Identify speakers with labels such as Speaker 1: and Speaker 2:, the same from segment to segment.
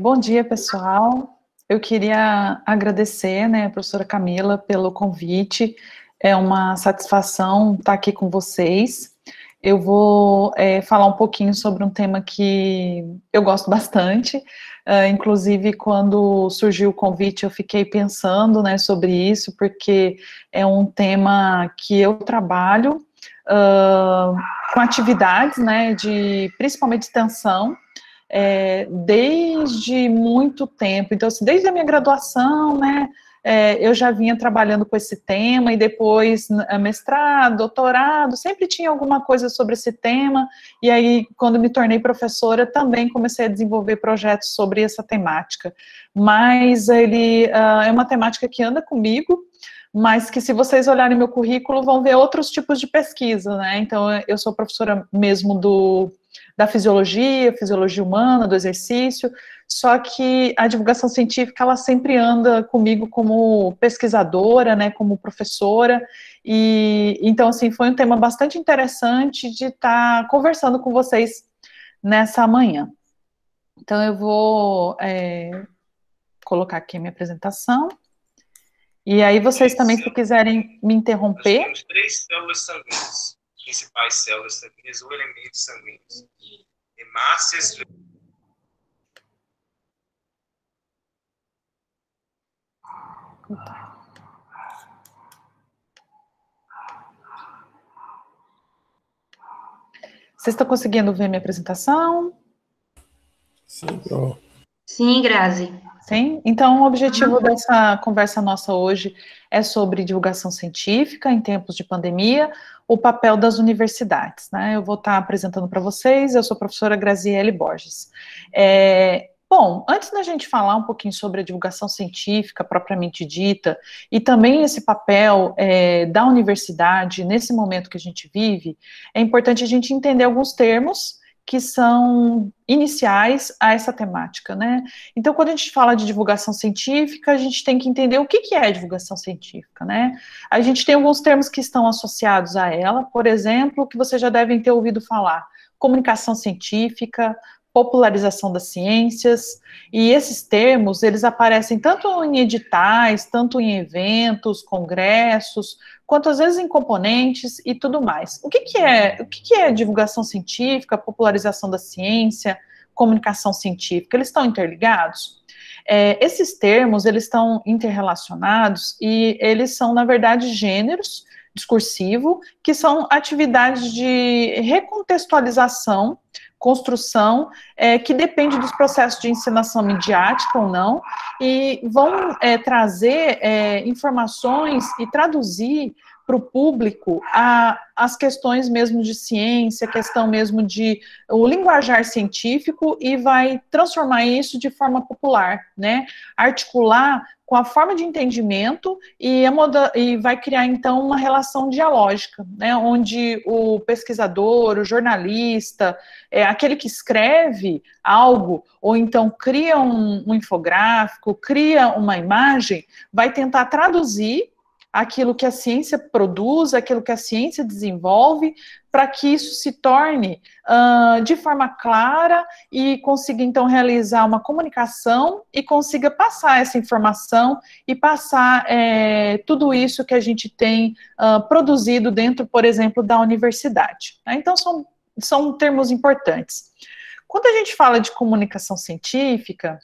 Speaker 1: Bom dia, pessoal. Eu queria agradecer, né, a professora Camila, pelo convite. É uma satisfação estar aqui com vocês. Eu vou falar um pouquinho sobre um tema que eu gosto bastante. Inclusive, quando surgiu o convite, eu fiquei pensando, né, sobre isso, porque é um tema que eu trabalho uh, com atividades, né, de principalmente extensão, desde muito tempo. Então, assim, desde a minha graduação, né, eu já vinha trabalhando com esse tema, e depois mestrado, doutorado, sempre tinha alguma coisa sobre esse tema, e aí, quando me tornei professora, também comecei a desenvolver projetos sobre essa temática. Mas ele é uma temática que anda comigo, mas que, se vocês olharem meu currículo, vão ver outros tipos de pesquisa, né? Então, eu sou professora mesmo da fisiologia humana, do exercício, só que a divulgação científica, ela sempre anda comigo como pesquisadora, né, como professora, e então, assim, foi um tema bastante interessante de estar conversando com vocês nessa manhã. Então, eu vou colocar aqui a minha apresentação, e aí vocês também, se quiserem me interromper.
Speaker 2: Nós temos três células sanguíneas, principais células sanguíneas ou elementos sanguíneos: hemácias.
Speaker 1: Vocês estão conseguindo ver minha apresentação?
Speaker 3: Sim, Pro.
Speaker 4: Sim, Grazi.
Speaker 1: Sim? Então, o objetivo dessa conversa nossa hoje é sobre divulgação científica em tempos de pandemia, o papel das universidades, né? Eu vou estar apresentando para vocês, eu sou a professora Graziele Borges. Bom, antes da gente falar um pouquinho sobre a divulgação científica propriamente dita, e também esse papel da universidade nesse momento que a gente vive, é importante a gente entender alguns termos que são iniciais a essa temática, né? Então, quando a gente fala de divulgação científica, a gente tem que entender o que é divulgação científica, né? A gente tem alguns termos que estão associados a ela, por exemplo, que vocês já devem ter ouvido falar: comunicação científica, popularização das ciências, e esses termos, eles aparecem tanto em editais, tanto em eventos, congressos, quanto às vezes em componentes e tudo mais. O que é divulgação científica, popularização da ciência, comunicação científica? Eles estão interligados? Esses termos, eles estão interrelacionados, e eles são, na verdade, gêneros discursivo, que são atividades de recontextualização, construção, que depende dos processos de ensinação midiática ou não, e vão trazer informações e traduzir para o público as questões mesmo de ciência, a questão mesmo de o linguajar científico, e vai transformar isso de forma popular, né? Articular com a forma de entendimento e vai criar, então, uma relação dialógica, né, onde o pesquisador, o jornalista, aquele que escreve algo, ou então cria um infográfico, cria uma imagem, vai tentar traduzir aquilo que a ciência produz, aquilo que a ciência desenvolve, para que isso se torne de forma clara e consiga, então, realizar uma comunicação e consiga passar essa informação e passar tudo isso que a gente tem produzido dentro, por exemplo, da universidade. Então, são termos importantes. Quando a gente fala de comunicação científica,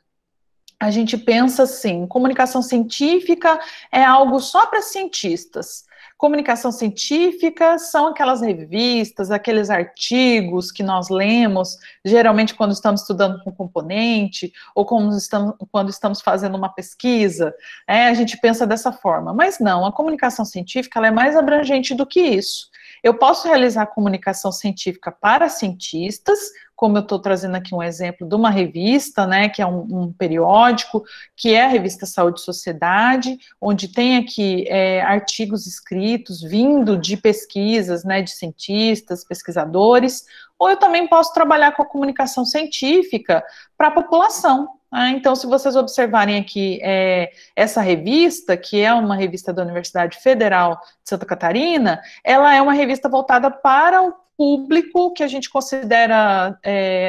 Speaker 1: a gente pensa assim: comunicação científica é algo só para cientistas. Comunicação científica são aquelas revistas, aqueles artigos que nós lemos, geralmente quando estamos estudando um componente, ou quando estamos fazendo uma pesquisa, a gente pensa dessa forma. Mas não, a comunicação científica, ela é mais abrangente do que isso. Eu posso realizar comunicação científica para cientistas, como eu estou trazendo aqui um exemplo de uma revista, né, que é um periódico, que é a revista Saúde e Sociedade, onde tem aqui artigos escritos, vindo de pesquisas, né, de cientistas, pesquisadores, ou eu também posso trabalhar com a comunicação científica para a população. Então, se vocês observarem aqui essa revista, que é uma revista da Universidade Federal de Santa Catarina, ela é uma revista voltada para público que a gente considera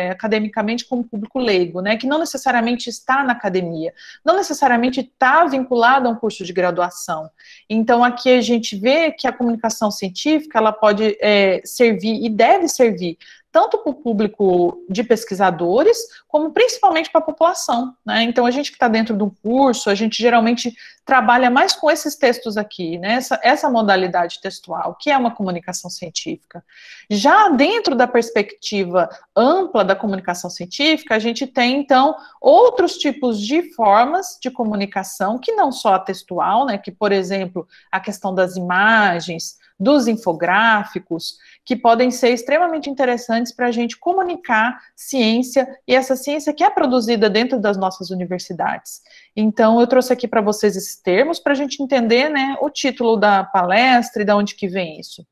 Speaker 1: academicamente como público leigo, né, que não necessariamente está na academia, não necessariamente está vinculado a um curso de graduação. Então, aqui a gente vê que a comunicação científica, ela pode servir e deve servir tanto para o público de pesquisadores, como principalmente para a população, né? Então, a gente que está dentro de um curso, a gente geralmente trabalha mais com esses textos aqui, né? Essa modalidade textual, que é uma comunicação científica. Já dentro da perspectiva ampla da comunicação científica, a gente tem, então, outros tipos de formas de comunicação, que não só a textual, né? Que, por exemplo, a questão das imagens, dos infográficos, que podem ser extremamente interessantes para a gente comunicar ciência, e essa ciência que é produzida dentro das nossas universidades. Então, eu trouxe aqui para vocês esses termos, para a gente entender, né, o título da palestra e de onde que vem isso.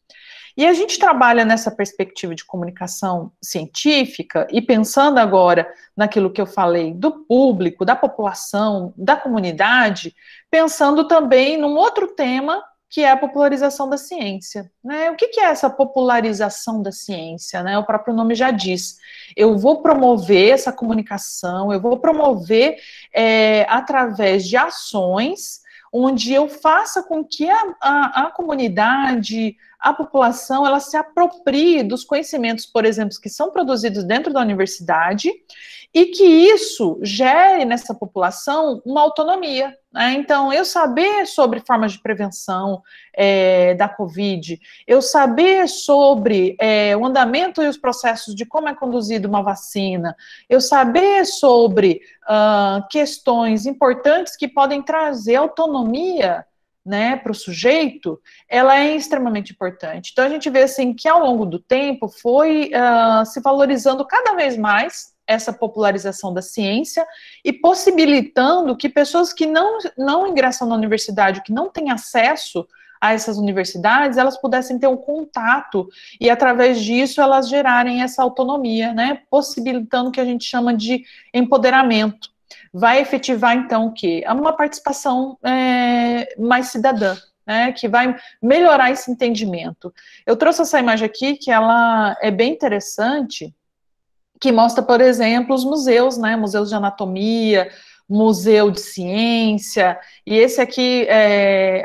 Speaker 1: E a gente trabalha nessa perspectiva de comunicação científica, e pensando agora naquilo que eu falei do público, da população, da comunidade, pensando também num outro tema, que é a popularização da ciência, né? O que é essa popularização da ciência, né? O próprio nome já diz. Eu vou promover essa comunicação, eu vou promover através de ações onde eu faça com que a comunidade, a população, ela se aproprie dos conhecimentos, por exemplo, que são produzidos dentro da universidade, e que isso gere nessa população uma autonomia, né? Então, eu saber sobre formas de prevenção da Covid, eu saber sobre o andamento e os processos de como é conduzida uma vacina, eu saber sobre questões importantes que podem trazer autonomia, né, para o sujeito, ela é extremamente importante. Então, a gente vê assim que ao longo do tempo foi se valorizando cada vez mais essa popularização da ciência e possibilitando que pessoas que não ingressam na universidade, que não têm acesso a essas universidades, elas pudessem ter um contato e, através disso, elas gerarem essa autonomia, né, possibilitando o que a gente chama de empoderamento. Vai efetivar, então, o quê? Uma participação mais cidadã, né, que vai melhorar esse entendimento. Eu trouxe essa imagem aqui, que ela é bem interessante, que mostra, por exemplo, os museus, né, museus de anatomia, museu de ciência, e esse aqui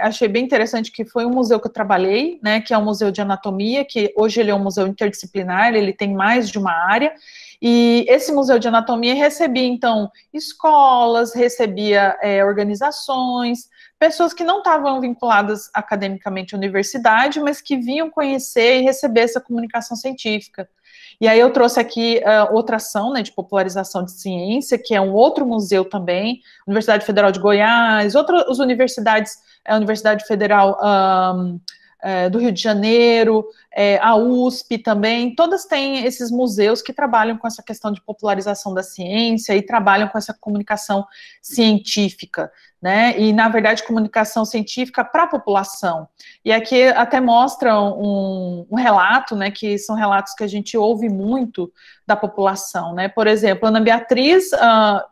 Speaker 1: achei bem interessante, que foi um museu que eu trabalhei, né, que é um museu de anatomia, que hoje ele é um museu interdisciplinar, ele tem mais de uma área, e esse museu de anatomia recebia, então, escolas, recebia organizações, pessoas que não estavam vinculadas academicamente à universidade, mas que vinham conhecer e receber essa comunicação científica. E aí eu trouxe aqui outra ação, né, de popularização de ciência, que é um outro museu também, Universidade Federal de Goiás, outras universidades, a Universidade Federal do Rio de Janeiro, a USP também, todas têm esses museus que trabalham com essa questão de popularização da ciência e trabalham com essa comunicação científica, né, e na verdade comunicação científica para a população. E aqui até mostra um relato, né, que são relatos que a gente ouve muito da população, né, por exemplo, Ana Beatriz,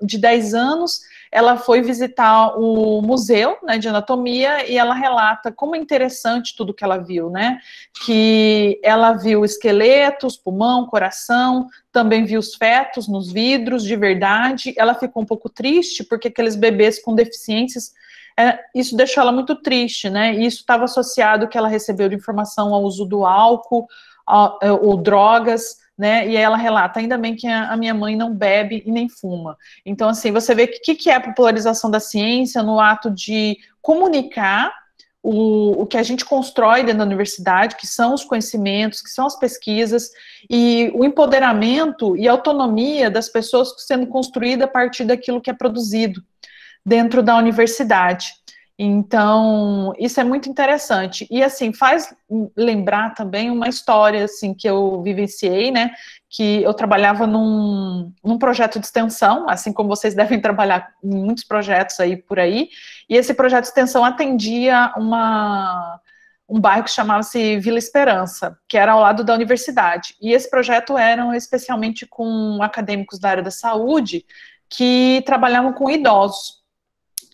Speaker 1: de 10 anos, ela foi visitar o museu, né, de anatomia, e ela relata como é interessante tudo que ela viu, né, que ela viu esqueletos, pulmão, coração, também viu os fetos nos vidros, de verdade. Ela ficou um pouco triste, porque aqueles bebês com deficiências, isso deixou ela muito triste, né, e isso estava associado ao que ela recebeu de informação ao uso do álcool, ou drogas, né, e aí ela relata, ainda bem que a minha mãe não bebe e nem fuma. Então, assim, você vê que é a popularização da ciência no ato de comunicar o que a gente constrói dentro da universidade, que são os conhecimentos, que são as pesquisas, e o empoderamento e autonomia das pessoas sendo construída a partir daquilo que é produzido dentro da universidade. Então, isso é muito interessante. E, assim, faz lembrar também uma história, assim, que eu vivenciei, né, que eu trabalhava num projeto de extensão, assim como vocês devem trabalhar em muitos projetos aí por aí, e esse projeto de extensão atendia um bairro que chamava-se Vila Esperança, que era ao lado da universidade. E esse projeto era especialmente com acadêmicos da área da saúde, que trabalhavam com idosos.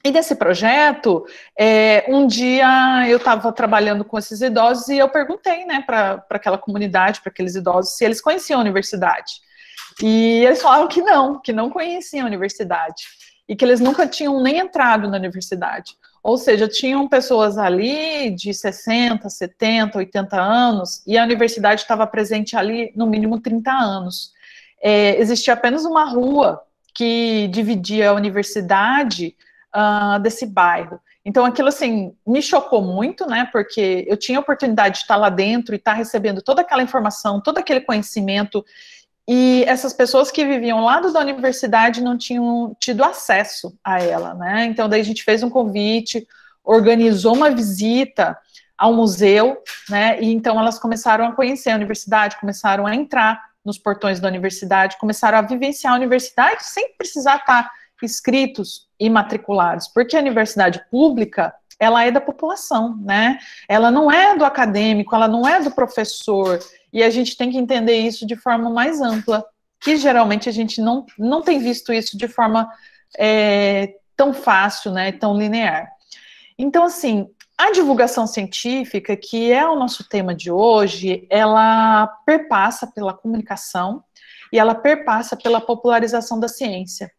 Speaker 1: E desse projeto, um dia eu estava trabalhando com esses idosos e eu perguntei, né, para aquela comunidade, para aqueles idosos, se eles conheciam a universidade. E eles falaram que não conheciam a universidade e que eles nunca tinham nem entrado na universidade. Ou seja, tinham pessoas ali de 60, 70, 80 anos e a universidade estava presente ali no mínimo 30 anos. Existia apenas uma rua que dividia a universidade desse bairro. Então, aquilo, assim, me chocou muito, né, porque eu tinha a oportunidade de estar lá dentro e estar recebendo toda aquela informação, todo aquele conhecimento, e essas pessoas que viviam ao lado da universidade não tinham tido acesso a ela, né, então daí a gente fez um convite, organizou uma visita ao museu, né, e então elas começaram a conhecer a universidade, começaram a entrar nos portões da universidade, começaram a vivenciar a universidade sem precisar estar inscritos e matriculados, porque a universidade pública, ela é da população, né? Ela não é do acadêmico, ela não é do professor, e a gente tem que entender isso de forma mais ampla, que geralmente a gente não tem visto isso de forma tão fácil, né, tão linear. Então, assim, a divulgação científica, que é o nosso tema de hoje, ela perpassa pela comunicação e ela perpassa pela popularização da ciência.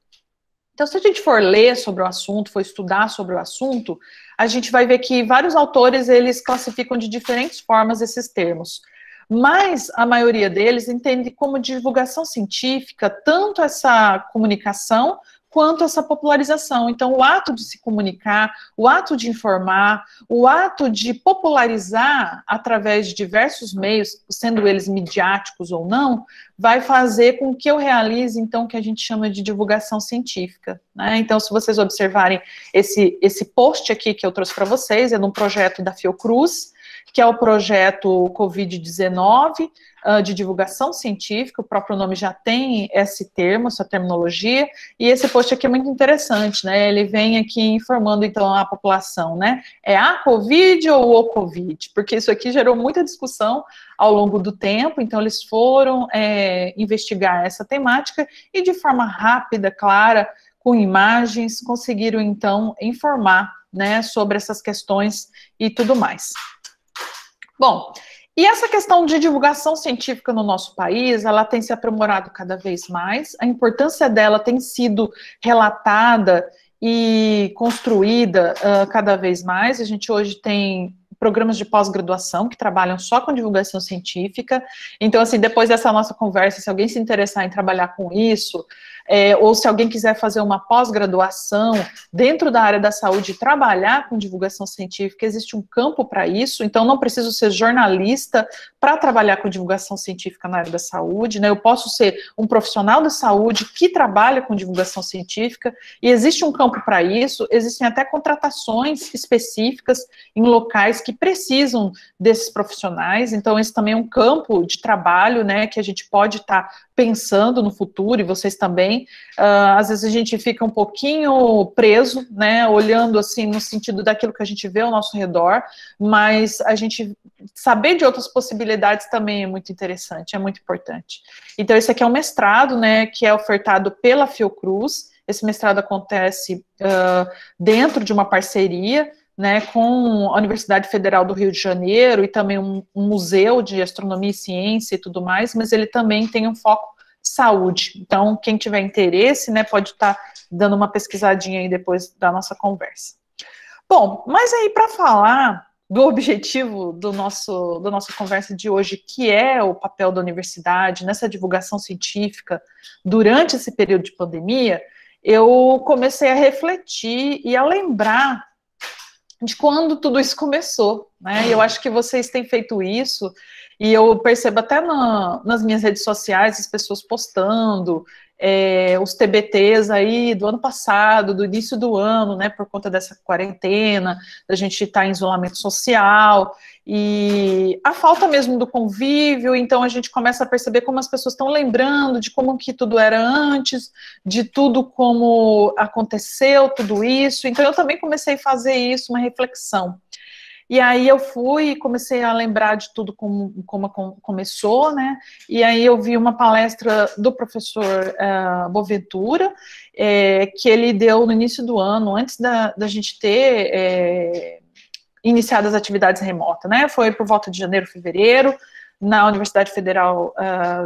Speaker 1: Então, se a gente for ler sobre o assunto, for estudar sobre o assunto, a gente vai ver que vários autores, eles classificam de diferentes formas esses termos. Mas a maioria deles entende como divulgação científica tanto essa comunicação quanto essa popularização. Então, o ato de se comunicar, o ato de informar, o ato de popularizar através de diversos meios, sendo eles midiáticos ou não, vai fazer com que eu realize, então, o que a gente chama de divulgação científica, né? Então, se vocês observarem esse post aqui que eu trouxe para vocês, é de um projeto da Fiocruz, que é o projeto Covid-19, de divulgação científica, o próprio nome já tem esse termo, essa terminologia, e esse post aqui é muito interessante, né, ele vem aqui informando, então, a população, né, é a Covid ou o Covid? Porque isso aqui gerou muita discussão ao longo do tempo, então eles foram investigar essa temática e de forma rápida, clara, com imagens, conseguiram, então, informar, né, sobre essas questões e tudo mais. Bom, e essa questão de divulgação científica no nosso país, ela tem se aprimorado cada vez mais, a importância dela tem sido relatada e construída cada vez mais. A gente hoje tem programas de pós-graduação que trabalham só com divulgação científica. Então, assim, depois dessa nossa conversa, se alguém se interessar em trabalhar com isso, ou se alguém quiser fazer uma pós-graduação dentro da área da saúde e trabalhar com divulgação científica, existe um campo para isso, então não preciso ser jornalista para trabalhar com divulgação científica na área da saúde, né? Eu posso ser um profissional da saúde que trabalha com divulgação científica, e existe um campo para isso, existem até contratações específicas em locais que precisam desses profissionais, então esse também é um campo de trabalho, né, que a gente pode estar pensando no futuro, e vocês também. Às vezes a gente fica um pouquinho preso, né, olhando assim no sentido daquilo que a gente vê ao nosso redor, mas a gente saber de outras possibilidades também é muito interessante, é muito importante. Então esse aqui é um mestrado, né, que é ofertado pela Fiocruz. Esse mestrado acontece dentro de uma parceria, né, com a Universidade Federal do Rio de Janeiro e também um museu de astronomia e ciência e tudo mais, mas ele também tem um foco saúde. Então, quem tiver interesse, né, pode estar dando uma pesquisadinha aí depois da nossa conversa. Bom, mas aí para falar do objetivo da nossa conversa de hoje, que é o papel da universidade nessa divulgação científica durante esse período de pandemia, eu comecei a refletir e a lembrar de quando tudo isso começou, né? E eu acho que vocês têm feito isso, e eu percebo até nas minhas redes sociais as pessoas postando os TBTs aí do ano passado, do início do ano, né, por conta dessa quarentena, da gente estar em isolamento social, e a falta mesmo do convívio. Então a gente começa a perceber como as pessoas estão lembrando de como que tudo era antes, de tudo como aconteceu, tudo isso. Então eu também comecei a fazer isso, uma reflexão. E aí eu fui e comecei a lembrar de tudo como começou, né? E aí eu vi uma palestra do professor Boaventura, que ele deu no início do ano, antes da gente ter iniciado as atividades remotas, né? Foi por volta de janeiro, fevereiro, na Universidade Federal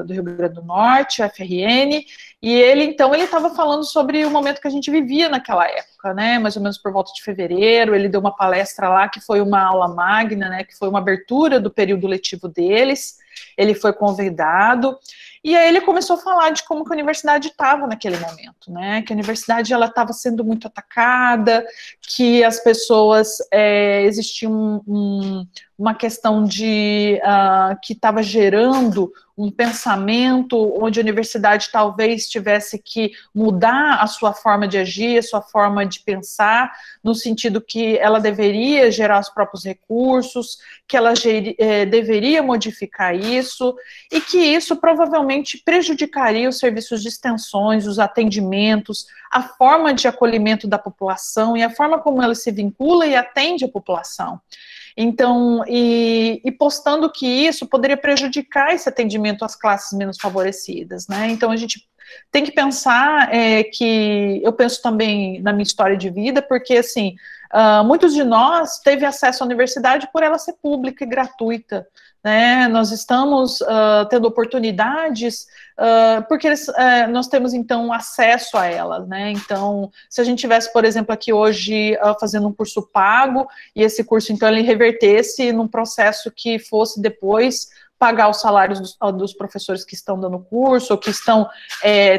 Speaker 1: do Rio Grande do Norte, UFRN, e ele estava falando sobre o momento que a gente vivia naquela época, né, mais ou menos por volta de fevereiro. Ele deu uma palestra lá, que foi uma aula magna, né, que foi uma abertura do período letivo deles. Ele foi convidado, e aí ele começou a falar de como que a universidade estava naquele momento, né, que a universidade estava sendo muito atacada, que as pessoas, existia uma questão de que estava gerando um pensamento onde a universidade talvez tivesse que mudar a sua forma de agir, a sua forma de pensar, no sentido que ela deveria gerar os próprios recursos, que ela deveria modificar isso, e que isso provavelmente prejudicaria os serviços de extensões, os atendimentos, a forma de acolhimento da população e a forma como ela se vincula e atende a população. Então, e postando que isso poderia prejudicar esse atendimento às classes menos favorecidas, né? Então, a gente tem que pensar que eu penso também na minha história de vida, porque, assim, muitos de nós teve acesso à universidade por ela ser pública e gratuita, né? Nós estamos tendo oportunidades porque nós temos, então, acesso a elas, né? Então, se a gente tivesse, por exemplo, aqui hoje fazendo um curso pago, e esse curso, então, ele revertesse num processo que fosse depois pagar os salários dos professores que estão dando curso, ou que estão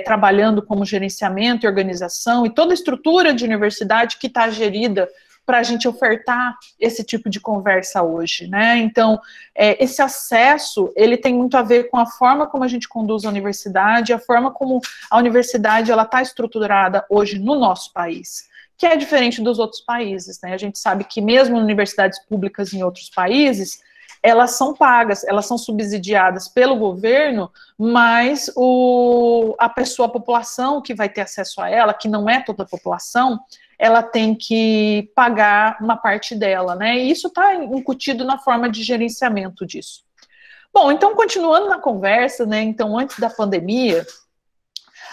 Speaker 1: trabalhando como gerenciamento e organização, e toda a estrutura de universidade que está gerida para a gente ofertar esse tipo de conversa hoje, né? Então, esse acesso, ele tem muito a ver com a forma como a gente conduz a universidade, a forma como a universidade ela está estruturada hoje no nosso país, que é diferente dos outros países, né? A gente sabe que mesmo universidades públicas em outros países, elas são pagas, elas são subsidiadas pelo governo, mas a população que vai ter acesso a ela, que não é toda a população, ela tem que pagar uma parte dela, né? E isso está incutido na forma de gerenciamento disso. Bom, então, continuando na conversa, né? Então, antes da pandemia,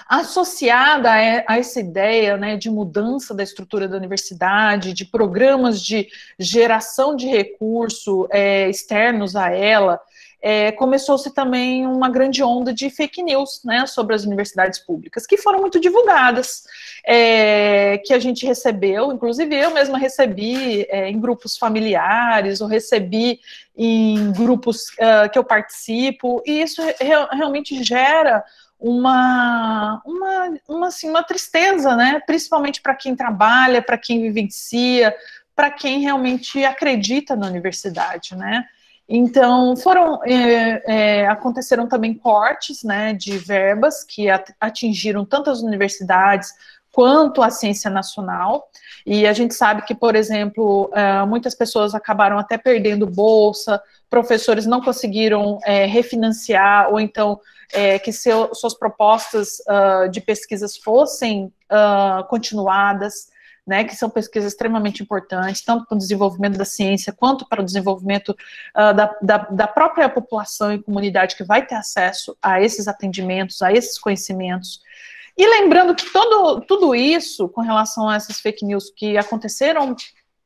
Speaker 1: associada a essa ideia, né, de mudança da estrutura da universidade, de programas de geração de recurso externos a ela, começou-se também uma grande onda de fake news, né, sobre as universidades públicas, que foram muito divulgadas, que a gente recebeu, inclusive eu mesma recebi em grupos familiares, ou recebi em grupos que eu participo, e isso realmente gera uma tristeza, né, principalmente para quem trabalha, para quem vivencia, para quem realmente acredita na universidade, né. Então, aconteceram também cortes, né, de verbas que atingiram tanto as universidades quanto a ciência nacional, e a gente sabe que, por exemplo, muitas pessoas acabaram até perdendo bolsa, professores não conseguiram refinanciar, ou então que suas propostas de pesquisas fossem continuadas, né, que são pesquisas extremamente importantes, tanto para o desenvolvimento da ciência, quanto para o desenvolvimento da própria população e comunidade que vai ter acesso a esses atendimentos, a esses conhecimentos. E lembrando que tudo isso, com relação a essas fake news que aconteceram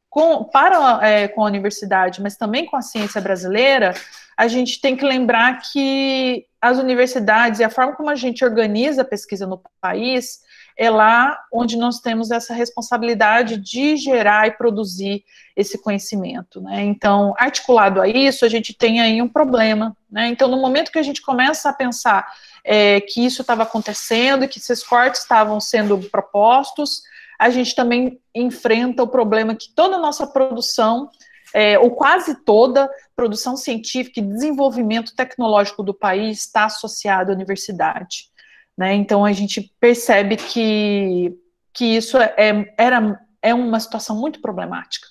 Speaker 1: com a universidade, mas também com a ciência brasileira, a gente tem que lembrar que as universidades e a forma como a gente organiza a pesquisa no país é lá onde nós temos essa responsabilidade de gerar e produzir esse conhecimento, né? Então, articulado a isso, a gente tem aí um problema, né? Então, no momento que a gente começa a pensar que isso estava acontecendo e que esses cortes estavam sendo propostos, a gente também enfrenta o problema que toda a nossa produção, ou quase toda produção científica e desenvolvimento tecnológico do país está associado à universidade, né? Então, a gente percebe que isso é uma situação muito problemática.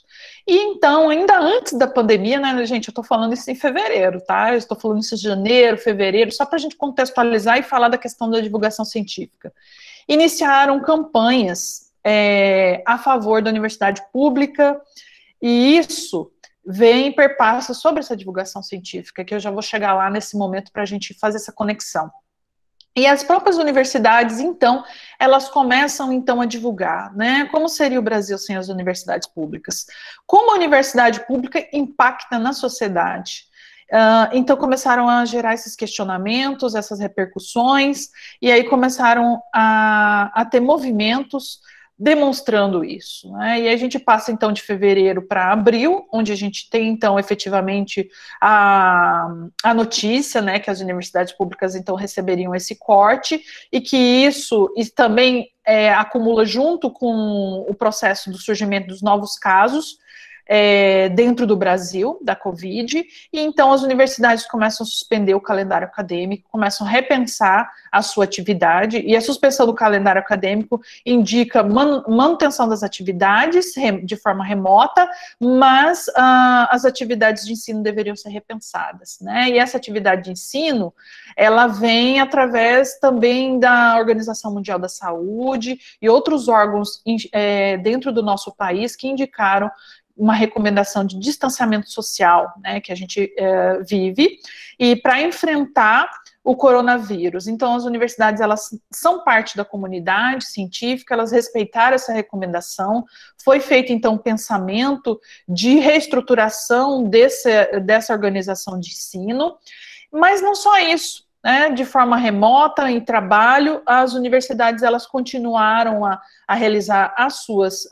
Speaker 1: E então, ainda antes da pandemia, né, gente, eu estou falando isso em fevereiro, tá? Eu estou falando isso em janeiro, fevereiro, só para a gente contextualizar e falar da questão da divulgação científica. Iniciaram campanhas a favor da universidade pública, e isso vem e perpassa sobre essa divulgação científica, que eu já vou chegar lá nesse momento para a gente fazer essa conexão. E as próprias universidades, então, elas começam, então, a divulgar, né? Como seria o Brasil sem as universidades públicas? Como a universidade pública impacta na sociedade? Então, começaram a gerar esses questionamentos, essas repercussões, e aí começaram a ter movimentos demonstrando isso, né? E a gente passa, então, de fevereiro para abril, onde a gente tem, então, efetivamente, a notícia, né, que as universidades públicas, então, receberiam esse corte, e que isso também acumula junto com o processo do surgimento dos novos casos, dentro do Brasil, da Covid, e então as universidades começam a suspender o calendário acadêmico, começam a repensar a sua atividade, e a suspensão do calendário acadêmico indica manutenção das atividades de forma remota, mas as atividades de ensino deveriam ser repensadas, né? E essa atividade de ensino, ela vem através também da Organização Mundial da Saúde e outros órgãos dentro do nosso país que indicaram uma recomendação de distanciamento social, né, que a gente vive, e para enfrentar o coronavírus. Então, as universidades, elas são parte da comunidade científica, elas respeitaram essa recomendação, foi feito, então, um pensamento de reestruturação dessa organização de ensino, mas não só isso, né, de forma remota, em trabalho, as universidades, elas continuaram a realizar as suas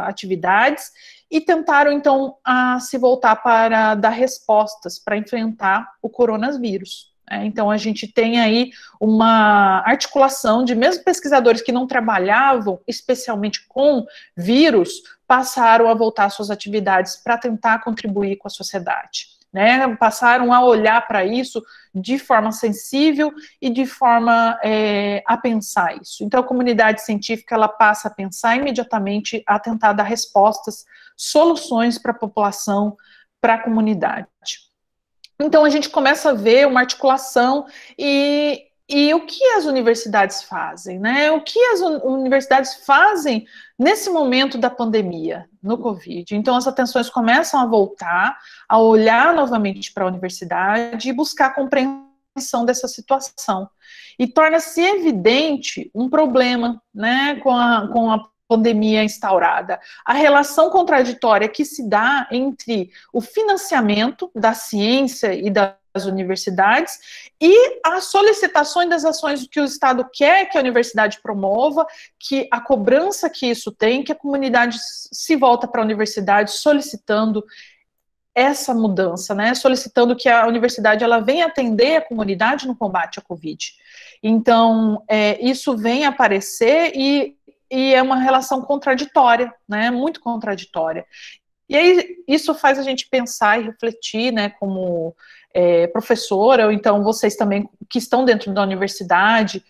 Speaker 1: atividades, e tentaram, então, se voltar para dar respostas para enfrentar o coronavírus. Então, a gente tem aí uma articulação de mesmo pesquisadores que não trabalhavam especialmente com vírus, passaram a voltar às suas atividades para tentar contribuir com a sociedade, né? Passaram a olhar para isso de forma sensível e de forma a pensar isso. Então, a comunidade científica, ela passa a pensar imediatamente, a tentar dar respostas, soluções para a população, para a comunidade. Então, a gente começa a ver uma articulação e o que as universidades fazem, né? O que as universidades fazem nesse momento da pandemia, no Covid. Então, as atenções começam a voltar, a olhar novamente para a universidade e buscar compreensão dessa situação. E torna-se evidente um problema, né, com a pandemia instaurada, a relação contraditória que se dá entre o financiamento da ciência e das universidades e as solicitações das ações que o Estado quer que a universidade promova, que a cobrança que isso tem, que a comunidade se volta para a universidade solicitando essa mudança, né, solicitando que a universidade ela venha atender a comunidade no combate à Covid. Então, isso vem aparecer e é uma relação contraditória, né, muito contraditória. E aí, isso faz a gente pensar e refletir, né, como professora, ou então vocês também que estão dentro da universidade,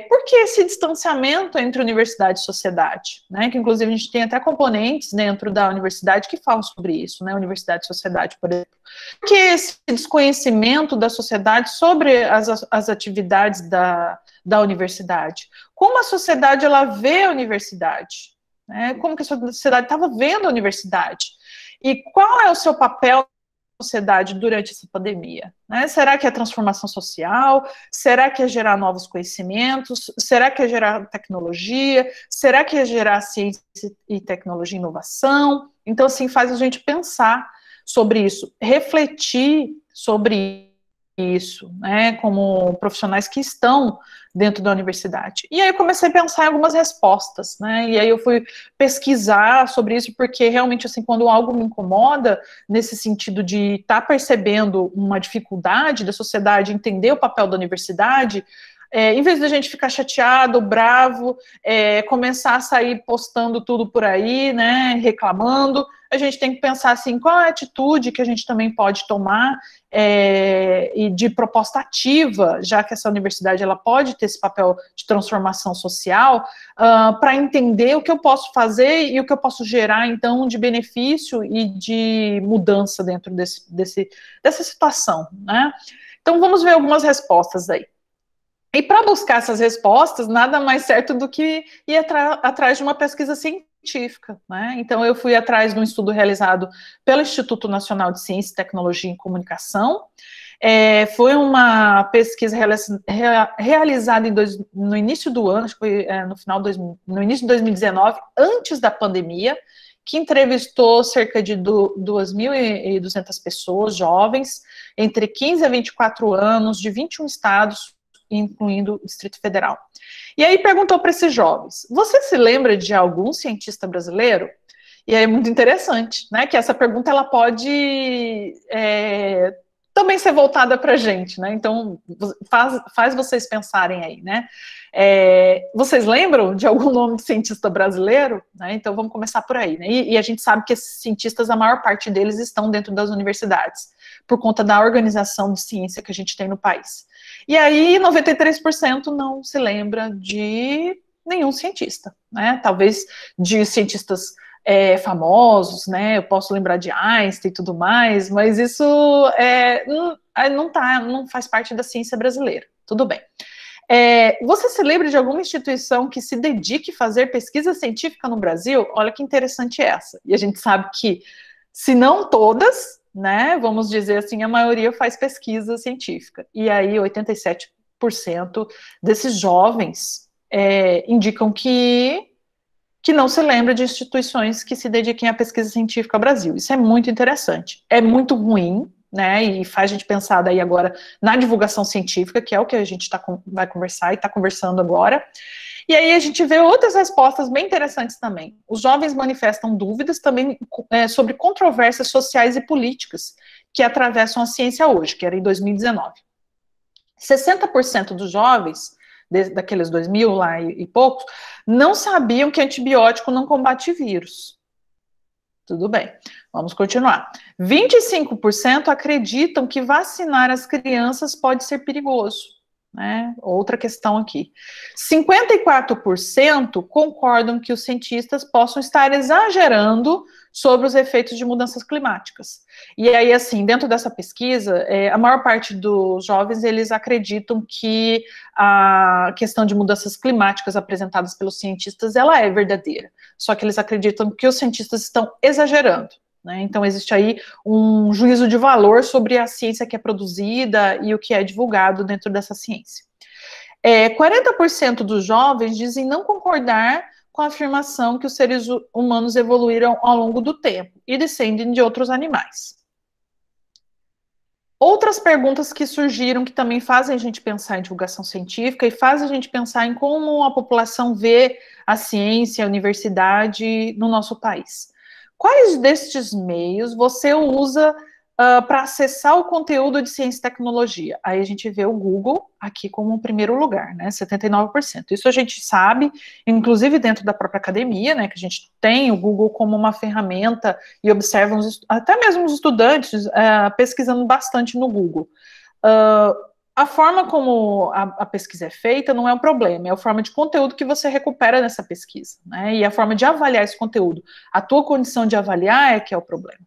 Speaker 1: por que esse distanciamento entre universidade e sociedade, né, que inclusive a gente tem até componentes dentro da universidade que falam sobre isso, né, universidade e sociedade, por exemplo. Por que esse desconhecimento da sociedade sobre as atividades da universidade? Como a sociedade, ela vê a universidade? Né? Como que a sociedade estava vendo a universidade? E qual é o seu papel na sociedade durante essa pandemia? Né? Será que é transformação social? Será que é gerar novos conhecimentos? Será que é gerar tecnologia? Será que é gerar ciência e tecnologia e inovação? Então, assim, faz a gente pensar sobre isso, refletir sobre isso, né, como profissionais que estão dentro da universidade. E aí eu comecei a pensar em algumas respostas, né, e aí eu fui pesquisar sobre isso, porque realmente, assim, quando algo me incomoda, nesse sentido de estar percebendo uma dificuldade da sociedade entender o papel da universidade, em vez de a gente ficar chateado, bravo, começar a sair postando tudo por aí, né, reclamando, a gente tem que pensar assim, qual é a atitude que a gente também pode tomar e de proposta ativa, já que essa universidade ela pode ter esse papel de transformação social, para entender o que eu posso fazer e o que eu posso gerar, então, de benefício e de mudança dentro dessa situação, né? Então, vamos ver algumas respostas aí. E para buscar essas respostas, nada mais certo do que ir atrás de uma pesquisa científica. científica, né? Então, eu fui atrás de um estudo realizado pelo Instituto Nacional de Ciência, Tecnologia e Comunicação. Foi uma pesquisa realizada no início do ano, acho que foi no início de 2019, antes da pandemia, que entrevistou cerca de 2.200 pessoas, jovens, entre 15 a 24 anos, de 21 estados, incluindo o Distrito Federal. E aí perguntou para esses jovens: você se lembra de algum cientista brasileiro? E aí é muito interessante, né, que essa pergunta ela pode também ser voltada para a gente, né? Então faz vocês pensarem aí, né? Vocês lembram de algum nome de cientista brasileiro? Né? Então vamos começar por aí, né? E a gente sabe que esses cientistas, a maior parte deles estão dentro das universidades, por conta da organização de ciência que a gente tem no país. E aí 93% não se lembra de nenhum cientista, né? Talvez de cientistas famosos, né? Eu posso lembrar de Einstein e tudo mais, mas isso não faz parte da ciência brasileira. Tudo bem. Você se lembra de alguma instituição que se dedique a fazer pesquisa científica no Brasil? Olha que interessante essa. E a gente sabe que, se não todas, né, vamos dizer assim, a maioria faz pesquisa científica. E aí 87% desses jovens indicam que não se lembra de instituições que se dediquem à pesquisa científica no Brasil. Isso é muito interessante. É muito ruim, né, e faz a gente pensar daí agora na divulgação científica, que é o que a gente vai conversar e está conversando agora. E aí a gente vê outras respostas bem interessantes também. Os jovens manifestam dúvidas também sobre controvérsias sociais e políticas que atravessam a ciência hoje, que era em 2019. 60% dos jovens, daqueles 2.000 lá e poucos, não sabiam que antibiótico não combate vírus. Tudo bem, vamos continuar. 25% acreditam que vacinar as crianças pode ser perigoso, né? Outra questão aqui. 54% concordam que os cientistas possam estar exagerando sobre os efeitos de mudanças climáticas. E aí, assim, dentro dessa pesquisa, a maior parte dos jovens, eles acreditam que a questão de mudanças climáticas apresentadas pelos cientistas, ela é verdadeira. Só que eles acreditam que os cientistas estão exagerando, né? Então, existe aí um juízo de valor sobre a ciência que é produzida e o que é divulgado dentro dessa ciência. 40% dos jovens dizem não concordar com a afirmação que os seres humanos evoluíram ao longo do tempo e descendem de outros animais. Outras perguntas que surgiram que também fazem a gente pensar em divulgação científica e fazem a gente pensar em como a população vê a ciência, a universidade no nosso país. Quais destes meios você usa para acessar o conteúdo de ciência e tecnologia? Aí a gente vê o Google aqui como o primeiro lugar, né, 79%. Isso a gente sabe, inclusive dentro da própria academia, né, que a gente tem o Google como uma ferramenta e observa até mesmo os estudantes pesquisando bastante no Google. A forma como a pesquisa é feita não é um problema, é a forma de conteúdo que você recupera nessa pesquisa, né, e a forma de avaliar esse conteúdo. A tua condição de avaliar é que é o problema.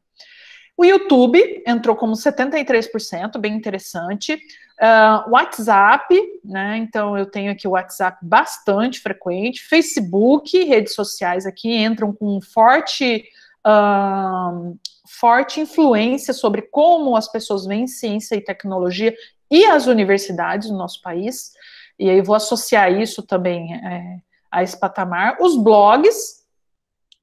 Speaker 1: O YouTube entrou como 73%, bem interessante. WhatsApp, né? Então eu tenho aqui o WhatsApp bastante frequente. Facebook, redes sociais aqui entram com forte influência sobre como as pessoas veem ciência e tecnologia e as universidades no nosso país. E aí eu vou associar isso também a esse patamar. Os blogs,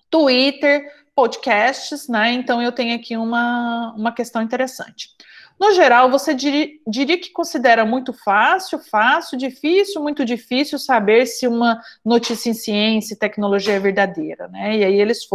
Speaker 1: Twitter, podcasts, né? Então eu tenho aqui uma questão interessante. No geral, você diria que considera muito fácil, difícil, muito difícil saber se uma notícia em ciência e tecnologia é verdadeira, né? E aí eles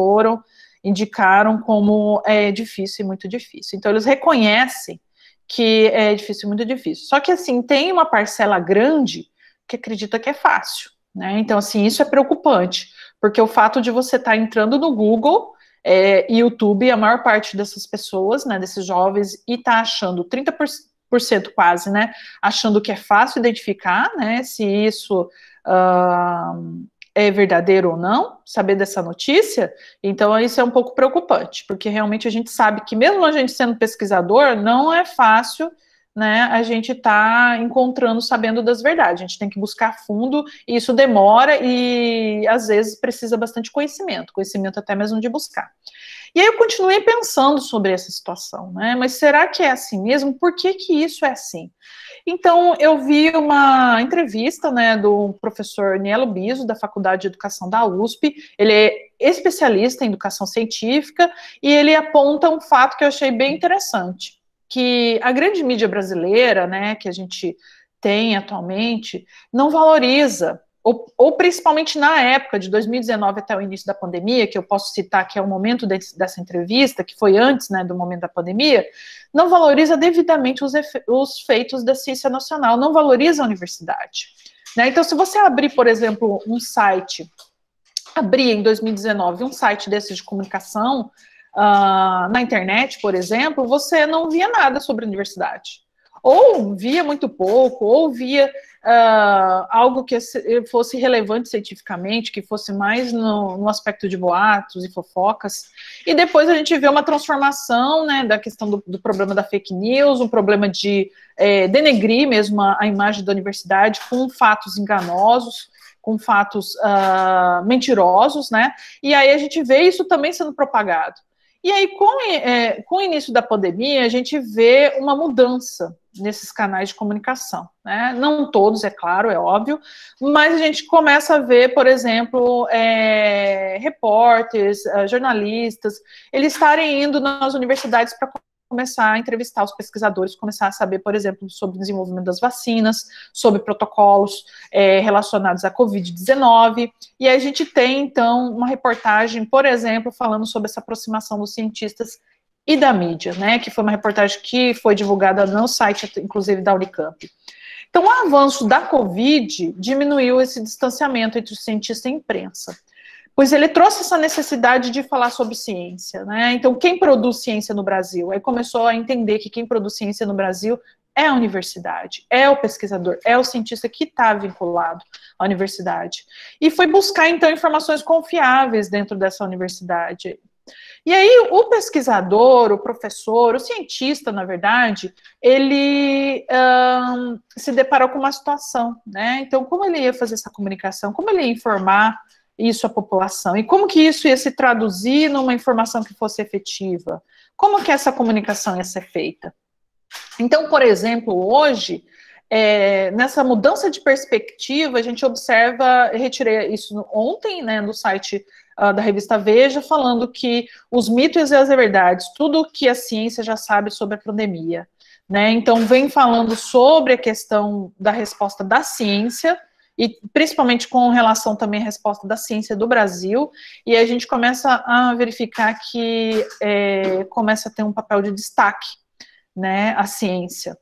Speaker 1: indicaram como é difícil e muito difícil. Então eles reconhecem que é difícil e muito difícil. Só que assim, tem uma parcela grande que acredita que é fácil, né? Então assim, isso é preocupante, porque o fato de você estar entrando no Google YouTube, a maior parte dessas pessoas, né, desses jovens, e tá achando 30% quase, né, achando que é fácil identificar, né, se isso é verdadeiro ou não, saber dessa notícia. Então isso é um pouco preocupante, porque realmente a gente sabe que mesmo a gente sendo pesquisador, não é fácil né, a gente está encontrando, sabendo das verdades. A gente tem que buscar a fundo, e isso demora e, às vezes, precisa bastante conhecimento até mesmo de buscar. E aí eu continuei pensando sobre essa situação, né, mas será que é assim mesmo? Por que que isso é assim? Então, eu vi uma entrevista, né, do professor Nielo Biso, da Faculdade de Educação da USP. Ele é especialista em educação científica e ele aponta um fato que eu achei bem interessante, que a grande mídia brasileira, né, que a gente tem atualmente, não valoriza, ou principalmente na época de 2019 até o início da pandemia, que eu posso citar que é o momento dessa entrevista, que foi antes, né, do momento da pandemia, não valoriza devidamente os feitos da ciência nacional, não valoriza a universidade, né? Então, se você abrir, por exemplo, um site, abrir em 2019 um site desses de comunicação, na internet, por exemplo, você não via nada sobre a universidade. Ou via muito pouco, ou via algo que fosse relevante cientificamente, que fosse mais no aspecto de boatos e fofocas. E depois a gente vê uma transformação, né, da questão do problema da fake news, um problema de denegrir mesmo a imagem da universidade com fatos enganosos, com fatos mentirosos, né? E aí a gente vê isso também sendo propagado. E aí, com o início da pandemia, a gente vê uma mudança nesses canais de comunicação, né? Não todos, é claro, é óbvio, mas a gente começa a ver, por exemplo, repórteres, jornalistas, eles estarem indo nas universidades para começar a entrevistar os pesquisadores, começar a saber, por exemplo, sobre o desenvolvimento das vacinas, sobre protocolos relacionados à Covid-19, e aí a gente tem, então, uma reportagem, por exemplo, falando sobre essa aproximação dos cientistas e da mídia, né, que foi uma reportagem que foi divulgada no site, inclusive, da Unicamp. Então, o avanço da Covid diminuiu esse distanciamento entre o cientista e a imprensa, pois ele trouxe essa necessidade de falar sobre ciência, né? Então, quem produz ciência no Brasil? Aí começou a entender que quem produz ciência no Brasil é a universidade, é o pesquisador, é o cientista que está vinculado à universidade. E foi buscar, então, informações confiáveis dentro dessa universidade. E aí, o pesquisador, o professor, o cientista, na verdade, ele se deparou com uma situação, né? Então, como ele ia fazer essa comunicação? Como ele ia informar isso à população? E como que isso ia se traduzir numa informação que fosse efetiva? Como que essa comunicação ia ser feita? Então, por exemplo, hoje, nessa mudança de perspectiva, a gente observa, eu retirei isso ontem, né, do site da revista Veja, falando que os mitos e as verdades, tudo que a ciência já sabe sobre a pandemia, né? Então, vem falando sobre a questão da resposta da ciência, e principalmente com relação também à resposta da ciência do Brasil, e a gente começa a verificar que começa a ter um papel de destaque, né, a ciência.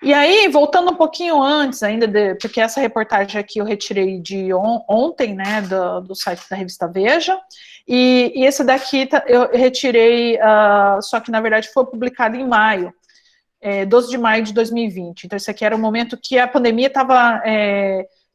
Speaker 1: E aí, voltando um pouquinho antes ainda, porque essa reportagem aqui eu retirei de ontem, né, do site da revista Veja, e esse daqui eu retirei, só que na verdade foi publicado em maio, 12 de maio de 2020, então esse aqui era o momento que a pandemia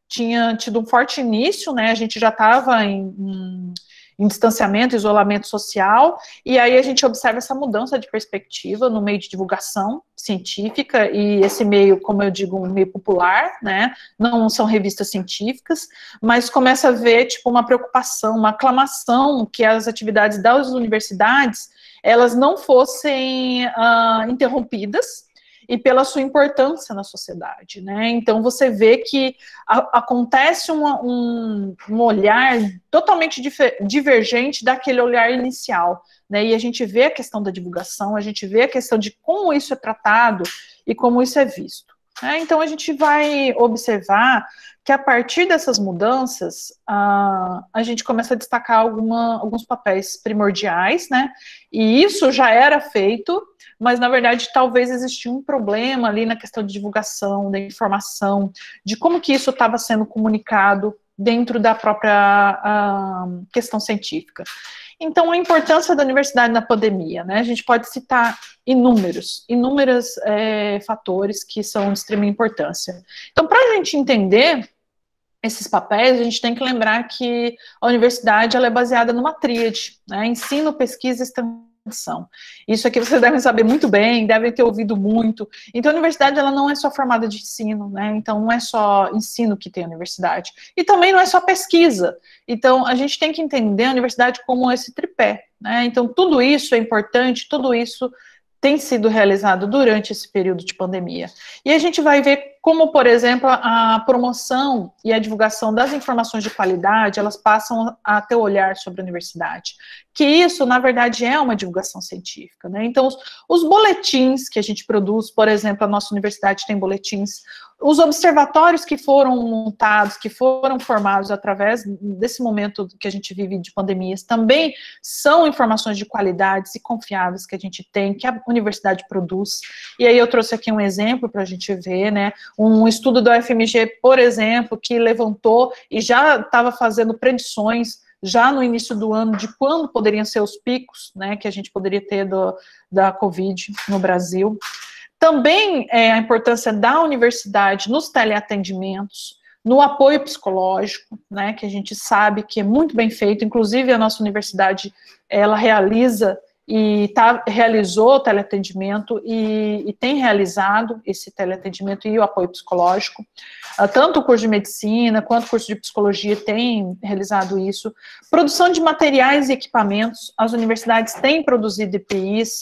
Speaker 1: tinha tido um forte início, né, a gente já estava em distanciamento, isolamento social, e aí a gente observa essa mudança de perspectiva no meio de divulgação científica, e esse meio, como eu digo, um meio popular, né, não são revistas científicas, mas começa a ver, tipo, uma preocupação, uma aclamação que as atividades das universidades, elas não fossem interrompidas, e pela sua importância na sociedade, né? Então você vê que acontece um olhar totalmente divergente daquele olhar inicial, né? E a gente vê a questão da divulgação, a gente vê a questão de como isso é tratado e como isso é visto, né? Então a gente vai observar que a partir dessas mudanças, a gente começa a destacar alguns papéis primordiais, né? E isso já era feito, mas na verdade talvez existia um problema ali na questão de divulgação, da informação, de como que isso estava sendo comunicado dentro da própria questão científica. Então, a importância da universidade na pandemia, né? A gente pode citar inúmeros fatores que são de extrema importância. Então, para a gente entender esses papéis, a gente tem que lembrar que a universidade ela é baseada numa tríade, né? Ensino, pesquisa e extensão. tradição. Isso aqui vocês devem saber muito bem, devem ter ouvido muito. Então, a universidade, ela não é só formada de ensino, né? Então, não é só ensino que tem a universidade. E também não é só pesquisa. Então, a gente tem que entender a universidade como esse tripé, né? Então, tudo isso é importante, tudo isso tem sido realizado durante esse período de pandemia. E a gente vai ver como, por exemplo, a promoção e a divulgação das informações de qualidade, elas passam a ter olhar sobre a universidade. Que isso, na verdade, é uma divulgação científica, né? Então, os boletins que a gente produz, por exemplo, a nossa universidade tem boletins, os observatórios que foram montados, que foram formados através desse momento que a gente vive de pandemias, também são informações de qualidades e confiáveis que a gente tem, que a universidade produz. E aí eu trouxe aqui um exemplo para a gente ver, né? Um estudo da UFMG, por exemplo, que levantou e já estava fazendo predições já no início do ano de quando poderiam ser os picos, né, que a gente poderia ter da Covid no Brasil. Também a importância da universidade nos teleatendimentos, no apoio psicológico, né, que a gente sabe que é muito bem feito, inclusive a nossa universidade, ela realiza e realizou o teleatendimento e tem realizado esse teleatendimento e o apoio psicológico. Tanto o curso de medicina quanto o curso de psicologia tem realizado isso. Produção de materiais e equipamentos, as universidades têm produzido EPIs,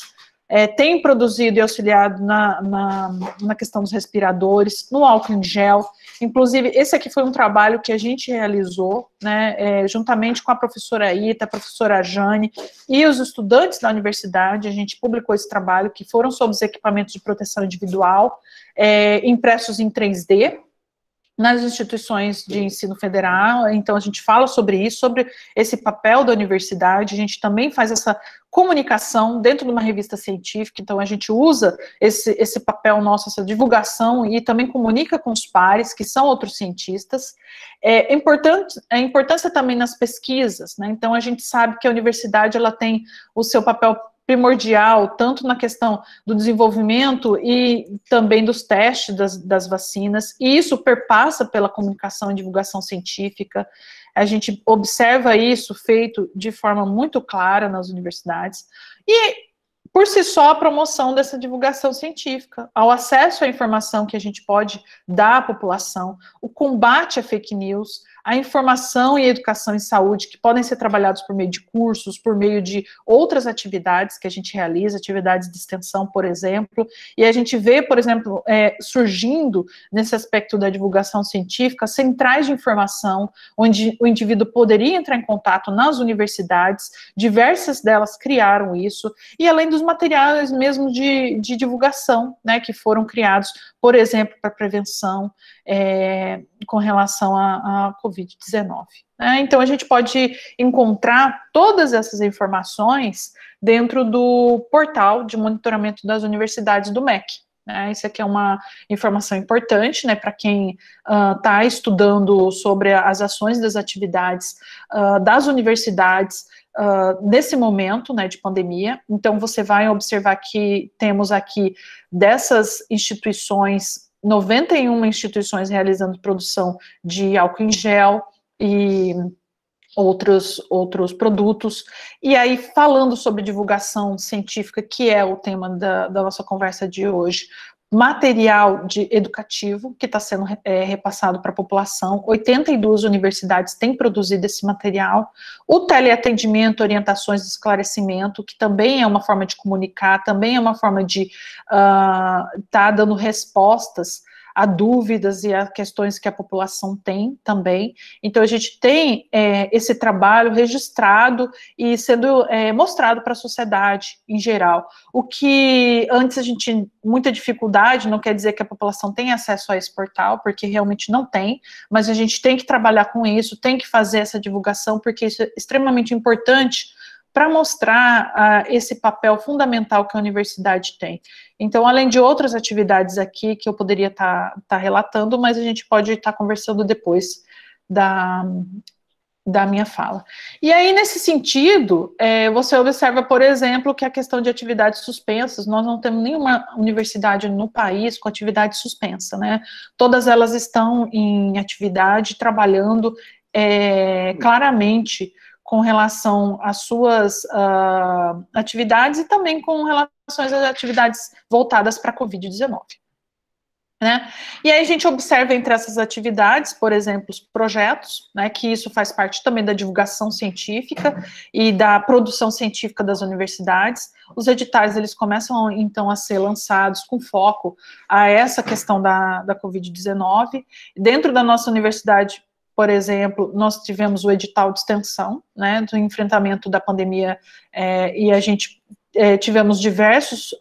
Speaker 1: têm produzido e auxiliado na questão dos respiradores, no álcool em gel. Inclusive, esse aqui foi um trabalho que a gente realizou, né, juntamente com a professora Ita, a professora Jane e os estudantes da universidade. A gente publicou esse trabalho, que foram sobre os equipamentos de proteção individual, impressos em 3D, nas instituições de ensino federal. Então a gente fala sobre isso, sobre esse papel da universidade. A gente também faz essa comunicação dentro de uma revista científica, então a gente usa esse papel nosso, essa divulgação, e também comunica com os pares, que são outros cientistas. É importante a importância também nas pesquisas, né? Então a gente sabe que a universidade, ela tem o seu papel primordial, tanto na questão do desenvolvimento e também dos testes das vacinas, e isso perpassa pela comunicação e divulgação científica. A gente observa isso feito de forma muito clara nas universidades, e por si só a promoção dessa divulgação científica, ao acesso à informação que a gente pode dar à população, o combate à fake news, a informação e educação em saúde, que podem ser trabalhados por meio de cursos, por meio de outras atividades que a gente realiza, atividades de extensão, por exemplo, e a gente vê, por exemplo, surgindo nesse aspecto da divulgação científica, centrais de informação, onde o indivíduo poderia entrar em contato nas universidades, diversas delas criaram isso, e além dos materiais mesmo de divulgação, né, que foram criados, por exemplo, para prevenção, com relação à Covid-19. Né? Então, a gente pode encontrar todas essas informações dentro do portal de monitoramento das universidades do MEC. Né? Isso aqui é uma informação importante, né, para quem está estudando sobre as ações das atividades das universidades nesse momento, né, de pandemia. Então, você vai observar que temos aqui dessas instituições, 91 instituições realizando produção de álcool em gel e outros produtos. E aí, falando sobre divulgação científica, que é o tema da nossa conversa de hoje, material educativo que está sendo repassado para a população, 82 universidades têm produzido esse material, o teleatendimento, orientações de esclarecimento, que também é uma forma de comunicar, também é uma forma de estar dando respostas a dúvidas e a questões que a população tem também. Então, a gente tem esse trabalho registrado e sendo mostrado para a sociedade em geral. O que antes a gente tinha muita dificuldade, não quer dizer que a população tenha acesso a esse portal, porque realmente não tem, mas a gente tem que trabalhar com isso, tem que fazer essa divulgação, porque isso é extremamente importante para mostrar esse papel fundamental que a universidade tem. Então, além de outras atividades aqui que eu poderia estar relatando, mas a gente pode estar conversando depois da minha fala. E aí, nesse sentido, você observa, por exemplo, que a questão de atividades suspensas, nós não temos nenhuma universidade no país com atividade suspensa, né? Todas elas estão em atividade, trabalhando claramente com relação às suas atividades e também com relação às atividades voltadas para a Covid-19. Né? E aí a gente observa entre essas atividades, por exemplo, os projetos, né, que isso faz parte também da divulgação científica e da produção científica das universidades. Os editais, eles começam, então, a ser lançados com foco a essa questão da Covid-19. Dentro da nossa universidade, por exemplo, nós tivemos o edital de extensão, né, do enfrentamento da pandemia, e a gente tivemos diversos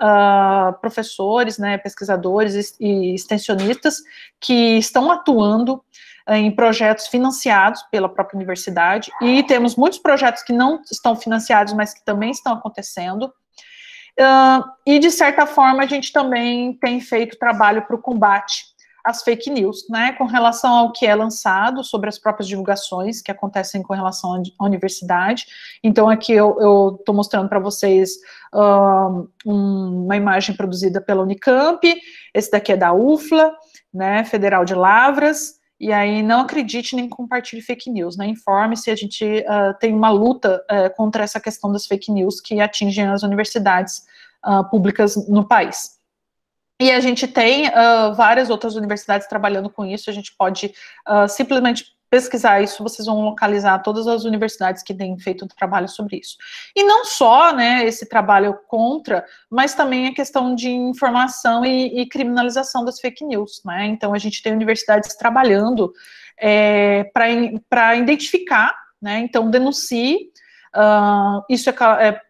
Speaker 1: professores, né, pesquisadores e extensionistas que estão atuando em projetos financiados pela própria universidade, e temos muitos projetos que não estão financiados, mas que também estão acontecendo, e de certa forma a gente também tem feito trabalho para o combate às fake news, né, com relação ao que é lançado sobre as próprias divulgações que acontecem com relação à universidade. Então aqui eu estou mostrando para vocês uma imagem produzida pela Unicamp, esse daqui é da UFLA, né, Federal de Lavras, e aí não acredite nem compartilhe fake news, né, informe-se, a gente tem uma luta contra essa questão das fake news que atingem as universidades públicas no país. E a gente tem várias outras universidades trabalhando com isso, a gente pode simplesmente pesquisar isso, vocês vão localizar todas as universidades que têm feito um trabalho sobre isso. E não só, né, esse trabalho contra, mas também a questão de informação e criminalização das fake news, né, então a gente tem universidades trabalhando para identificar, né, então denuncie, isso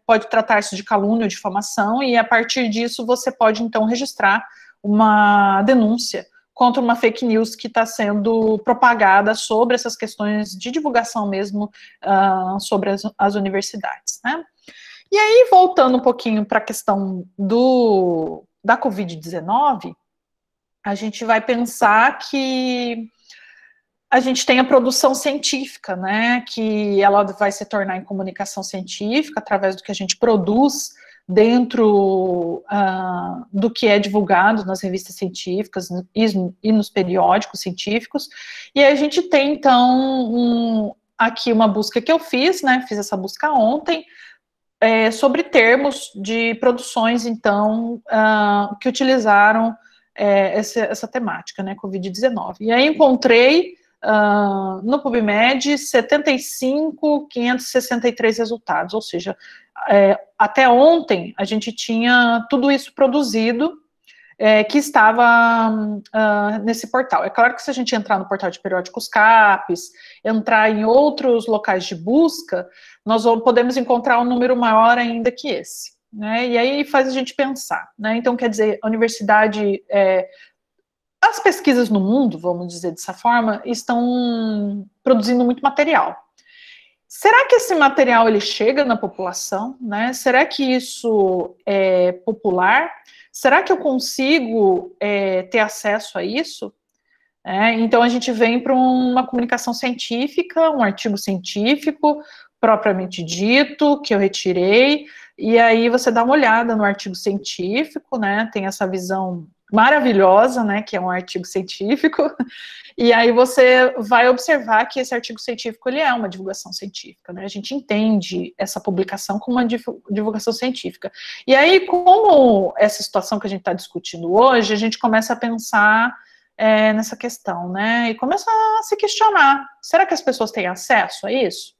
Speaker 1: pode tratar-se de calúnia ou difamação, e a partir disso você pode então registrar uma denúncia contra uma fake news que está sendo propagada sobre essas questões de divulgação mesmo sobre as universidades, né? E aí, voltando um pouquinho para a questão da Covid-19, a gente vai pensar que a gente tem a produção científica, né, que ela vai se tornar em comunicação científica através do que a gente produz dentro do que é divulgado nas revistas científicas e nos periódicos científicos. E a gente tem, então, aqui uma busca que eu fiz, né, fiz essa busca ontem, sobre termos de produções, então, que utilizaram essa temática, né, Covid-19. E aí encontrei no PubMed 75.563 resultados, ou seja, até ontem a gente tinha tudo isso produzido que estava nesse portal. É claro que se a gente entrar no portal de periódicos CAPES, entrar em outros locais de busca, nós podemos encontrar um número maior ainda que esse, né? E aí faz a gente pensar, né? Então, quer dizer, a universidade... as pesquisas no mundo, vamos dizer dessa forma, estão produzindo muito material. Será que esse material ele chega na população, né? Será que isso é popular? Será que eu consigo ter acesso a isso? Então a gente vem para uma comunicação científica, um artigo científico propriamente dito, que eu retirei, e aí você dá uma olhada no artigo científico, né? Tem essa visão maravilhosa, né, que é um artigo científico, e aí você vai observar que esse artigo científico, ele é uma divulgação científica, né, a gente entende essa publicação como uma divulgação científica. E aí, como essa situação que a gente está discutindo hoje, a gente começa a pensar nessa questão, né, e começa a se questionar, será que as pessoas têm acesso a isso?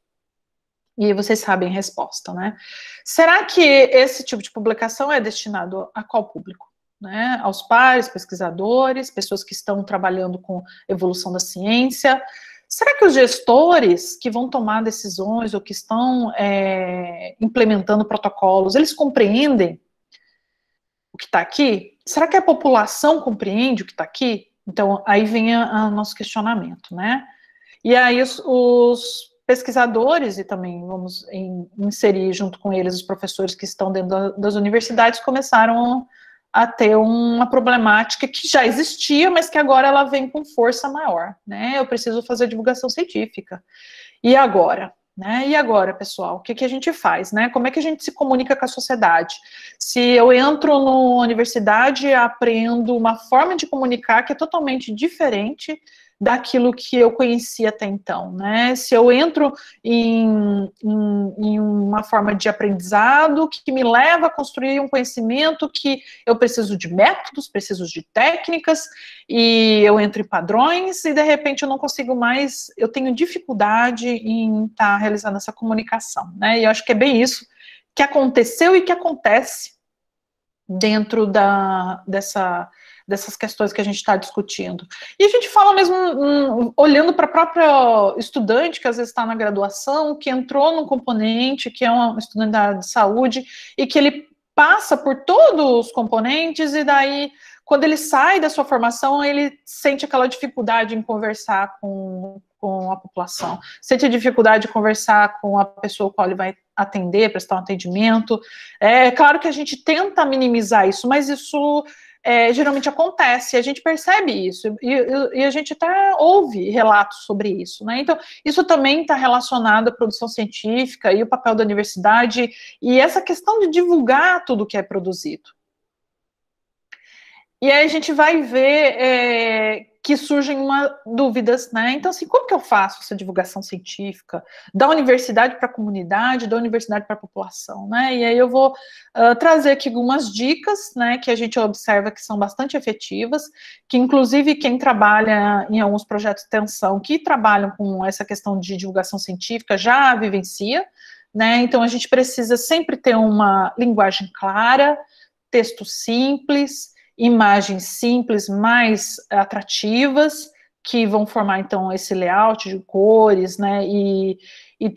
Speaker 1: E vocês sabem a resposta, né? Será que esse tipo de publicação é destinado a qual público? Né, aos pares, pesquisadores, pessoas que estão trabalhando com evolução da ciência. Será que os gestores que vão tomar decisões ou que estão implementando protocolos, eles compreendem o que está aqui? Será que a população compreende o que está aqui? Então, aí vem o nosso questionamento, né? E aí os pesquisadores, e também vamos inserir junto com eles os professores que estão dentro das universidades, começaram a ter uma problemática que já existia, mas que agora ela vem com força maior, né? Eu preciso fazer divulgação científica. E agora? Né? E agora, pessoal, o que a gente faz, né? Como é que a gente se comunica com a sociedade? Se eu entro numa universidade, aprendo uma forma de comunicar que é totalmente diferente daquilo que eu conhecia até então, né? Se eu entro em uma forma de aprendizado que me leva a construir um conhecimento que eu preciso de métodos, preciso de técnicas, e eu entro em padrões, e de repente eu não consigo mais, eu tenho dificuldade em estar realizando essa comunicação, né? E eu acho que é bem isso que aconteceu e que acontece dentro dessas questões que a gente está discutindo. E a gente fala mesmo, olhando para a própria estudante, que às vezes está na graduação, que entrou num componente, que é um estudante da de saúde, e que ele passa por todos os componentes, e daí, quando ele sai da sua formação, ele sente aquela dificuldade em conversar com a população, sente a dificuldade de conversar com a pessoa com a qual ele vai atender, prestar um atendimento. É claro que a gente tenta minimizar isso, mas isso geralmente acontece, a gente percebe isso, e a gente até ouve relatos sobre isso, né? Então, isso também está relacionado à produção científica e o papel da universidade, e essa questão de divulgar tudo que é produzido. E aí a gente vai ver que surgem dúvidas, né? Então, assim, como que eu faço essa divulgação científica da universidade para a comunidade, da universidade para a população, né? E aí eu vou trazer aqui algumas dicas, né, que a gente observa que são bastante efetivas, que inclusive quem trabalha em alguns projetos de extensão que trabalham com essa questão de divulgação científica já vivencia, né? Então a gente precisa sempre ter uma linguagem clara, texto simples, imagens simples, mais atrativas, que vão formar, então, esse layout de cores, né, e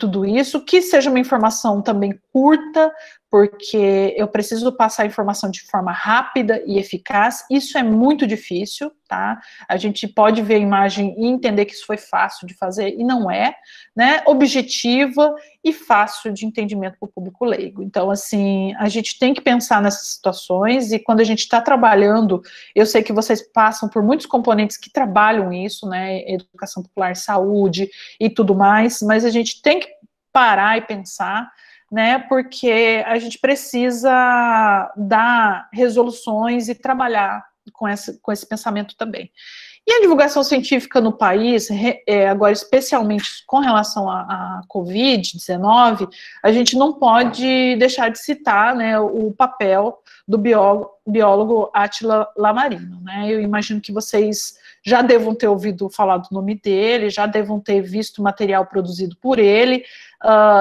Speaker 1: tudo isso, que seja uma informação também curta, porque eu preciso passar a informação de forma rápida e eficaz. Isso é muito difícil, tá? A gente pode ver a imagem e entender que isso foi fácil de fazer, e não é, né? Objetiva e fácil de entendimento para o público leigo. Então, assim, a gente tem que pensar nessas situações, e quando a gente está trabalhando, eu sei que vocês passam por muitos componentes que trabalham isso, né? Educação popular, saúde e tudo mais, mas a gente tem que parar e pensar, né, porque a gente precisa dar resoluções e trabalhar com esse pensamento também. E a divulgação científica no país, agora especialmente com relação à Covid-19, a gente não pode deixar de citar, né, o papel do biólogo Átila Lamarino, né? Eu imagino que vocês já devam ter ouvido falar do nome dele, já devam ter visto material produzido por ele,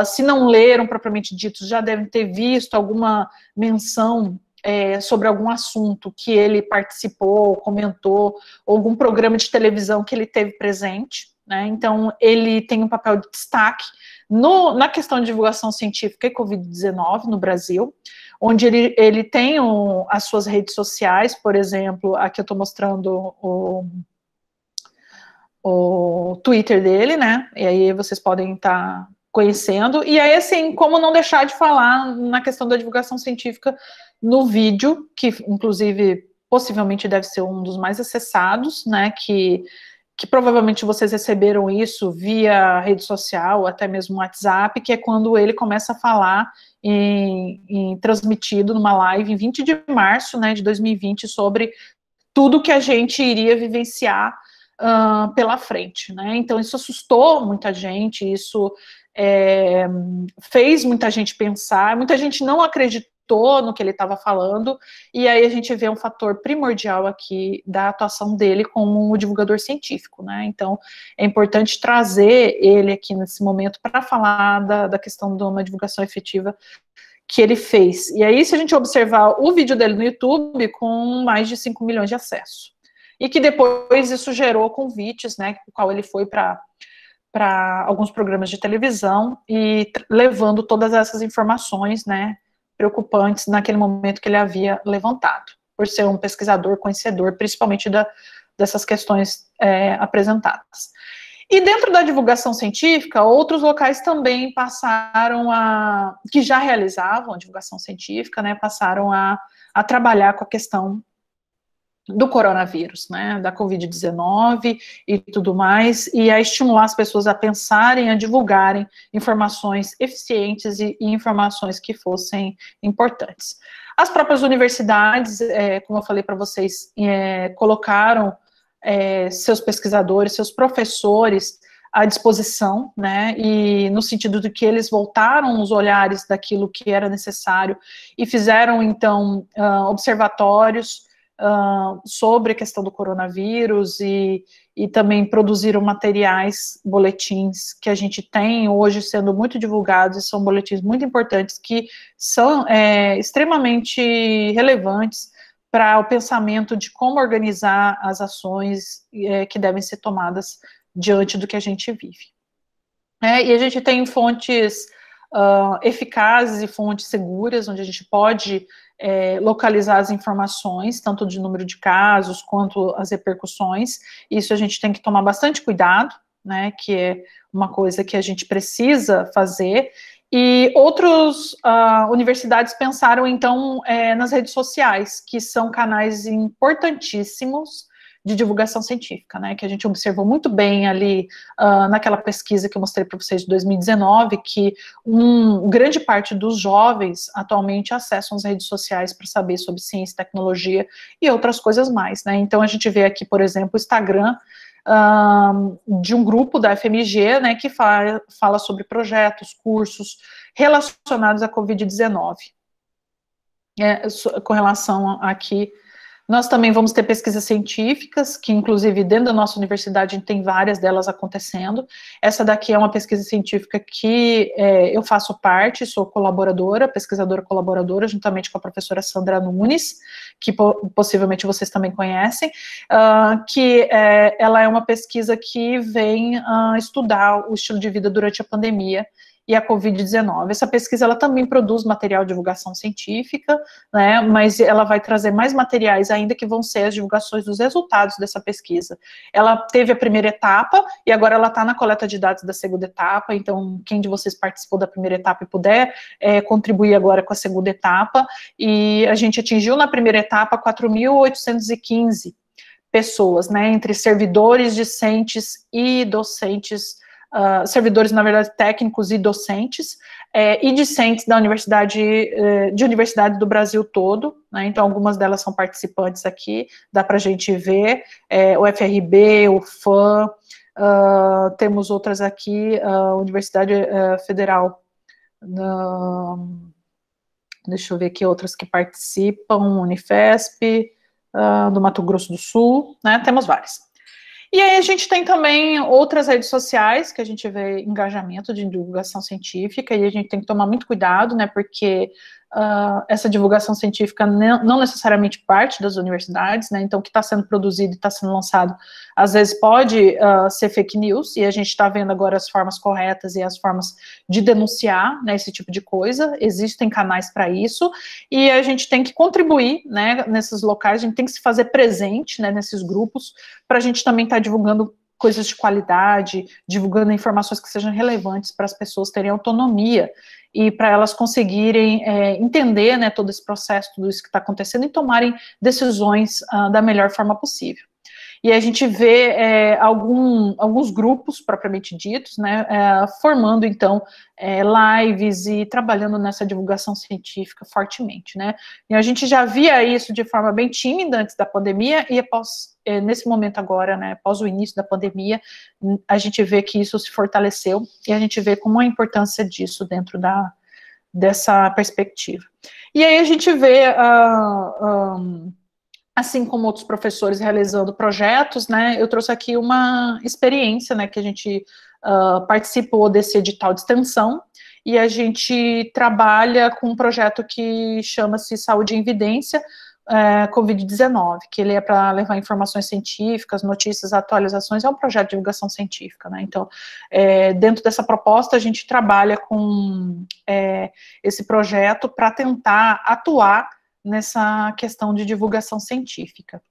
Speaker 1: se não leram propriamente dito, já devem ter visto alguma menção sobre algum assunto que ele participou, comentou, ou algum programa de televisão que ele teve presente, né? Então, ele tem um papel de destaque na questão de divulgação científica e Covid-19 no Brasil, onde ele tem as suas redes sociais, por exemplo, aqui eu estou mostrando o Twitter dele, né? E aí vocês podem estar conhecendo. E aí, assim, como não deixar de falar na questão da divulgação científica no vídeo, que inclusive possivelmente deve ser um dos mais acessados, né? Que provavelmente vocês receberam isso via rede social, até mesmo WhatsApp, que é quando ele começa a falar transmitido numa live em 20 de março, né, de 2020, sobre tudo que a gente iria vivenciar pela frente, né? Então isso assustou muita gente, isso fez muita gente pensar, muita gente não acreditou no que ele estava falando, e aí a gente vê um fator primordial aqui da atuação dele como um divulgador científico, né? Então é importante trazer ele aqui nesse momento para falar da questão de uma divulgação efetiva que ele fez. E aí, se a gente observar o vídeo dele no YouTube, com mais de 5 milhões de acessos, e que depois isso gerou convites, né, com o qual ele foi para alguns programas de televisão, e levando todas essas informações, né, preocupantes naquele momento que ele havia levantado, por ser um pesquisador conhecedor, principalmente dessas questões apresentadas. E dentro da divulgação científica, outros locais também passaram que já realizavam a divulgação científica, né, passaram a trabalhar com a questão do coronavírus, né, da Covid-19 e tudo mais, e a estimular as pessoas a pensarem, a divulgarem informações eficientes e informações que fossem importantes. As próprias universidades, como eu falei para vocês, colocaram seus pesquisadores, seus professores à disposição, né, e no sentido de que eles voltaram os olhares daquilo que era necessário e fizeram, então, observatórios sobre a questão do coronavírus e também produziram materiais, boletins que a gente tem hoje sendo muito divulgados, e são boletins muito importantes que são extremamente relevantes para o pensamento de como organizar as ações que devem ser tomadas diante do que a gente vive. E a gente tem fontes eficazes e fontes seguras, onde a gente pode localizar as informações, tanto de número de casos, quanto as repercussões. Isso a gente tem que tomar bastante cuidado, né, que é uma coisa que a gente precisa fazer. E outras universidades pensaram, então, nas redes sociais, que são canais importantíssimos de divulgação científica, né, que a gente observou muito bem ali naquela pesquisa que eu mostrei para vocês de 2019, que grande parte dos jovens atualmente acessam as redes sociais para saber sobre ciência, tecnologia e outras coisas mais, né. Então a gente vê aqui, por exemplo, o Instagram de um grupo da FMG, né, que fala sobre projetos, cursos relacionados à Covid-19. Com relação aqui, nós também vamos ter pesquisas científicas, que inclusive dentro da nossa universidade a gente tem várias delas acontecendo. Essa daqui é uma pesquisa científica que eu faço parte, sou colaboradora, pesquisadora colaboradora, juntamente com a professora Sandra Nunes, que possivelmente vocês também conhecem, que ela é uma pesquisa que vem estudar o estilo de vida durante a pandemia e a Covid-19. Essa pesquisa, ela também produz material de divulgação científica, né, mas ela vai trazer mais materiais ainda, que vão ser as divulgações dos resultados dessa pesquisa. Ela teve a primeira etapa, e agora ela está na coleta de dados da segunda etapa, então quem de vocês participou da primeira etapa e puder contribuir agora com a segunda etapa, e a gente atingiu na primeira etapa 4.815 pessoas, né, entre servidores, discentes e docentes, servidores, na verdade, técnicos e docentes, e discentes da universidade, de universidades do Brasil todo, né, então algumas delas são participantes aqui, dá para a gente ver, o FRB, o FAM, temos outras aqui, a Universidade Federal, deixa eu ver aqui outras que participam, Unifesp, do Mato Grosso do Sul, né, temos várias. E aí a gente tem também outras redes sociais, que a gente vê engajamento de divulgação científica, e a gente tem que tomar muito cuidado, né, porque essa divulgação científica não necessariamente parte das universidades, né, então o que está sendo produzido e está sendo lançado, às vezes pode ser fake news, e a gente está vendo agora as formas corretas e as formas de denunciar, né, esse tipo de coisa, existem canais para isso, e a gente tem que contribuir, né, nesses locais, a gente tem que se fazer presente, né, nesses grupos, para a gente também estar divulgando coisas de qualidade, divulgando informações que sejam relevantes para as pessoas terem autonomia e para elas conseguirem entender, né, todo esse processo, tudo isso que está acontecendo e tomarem decisões da melhor forma possível. E a gente vê alguns grupos, propriamente ditos, né, formando, então, lives e trabalhando nessa divulgação científica fortemente, né. E a gente já via isso de forma bem tímida antes da pandemia, e nesse momento agora, né, após o início da pandemia, a gente vê que isso se fortaleceu, e a gente vê como a importância disso dentro dessa perspectiva. E aí a gente vê assim como outros professores realizando projetos, né, eu trouxe aqui uma experiência, né, que a gente participou desse edital de extensão, e a gente trabalha com um projeto que chama-se Saúde em Evidência, Covid-19, que ele é para levar informações científicas, notícias, atualizações, é um projeto de divulgação científica, né, então, dentro dessa proposta, a gente trabalha com esse projeto para tentar atuar nessa questão de divulgação científica.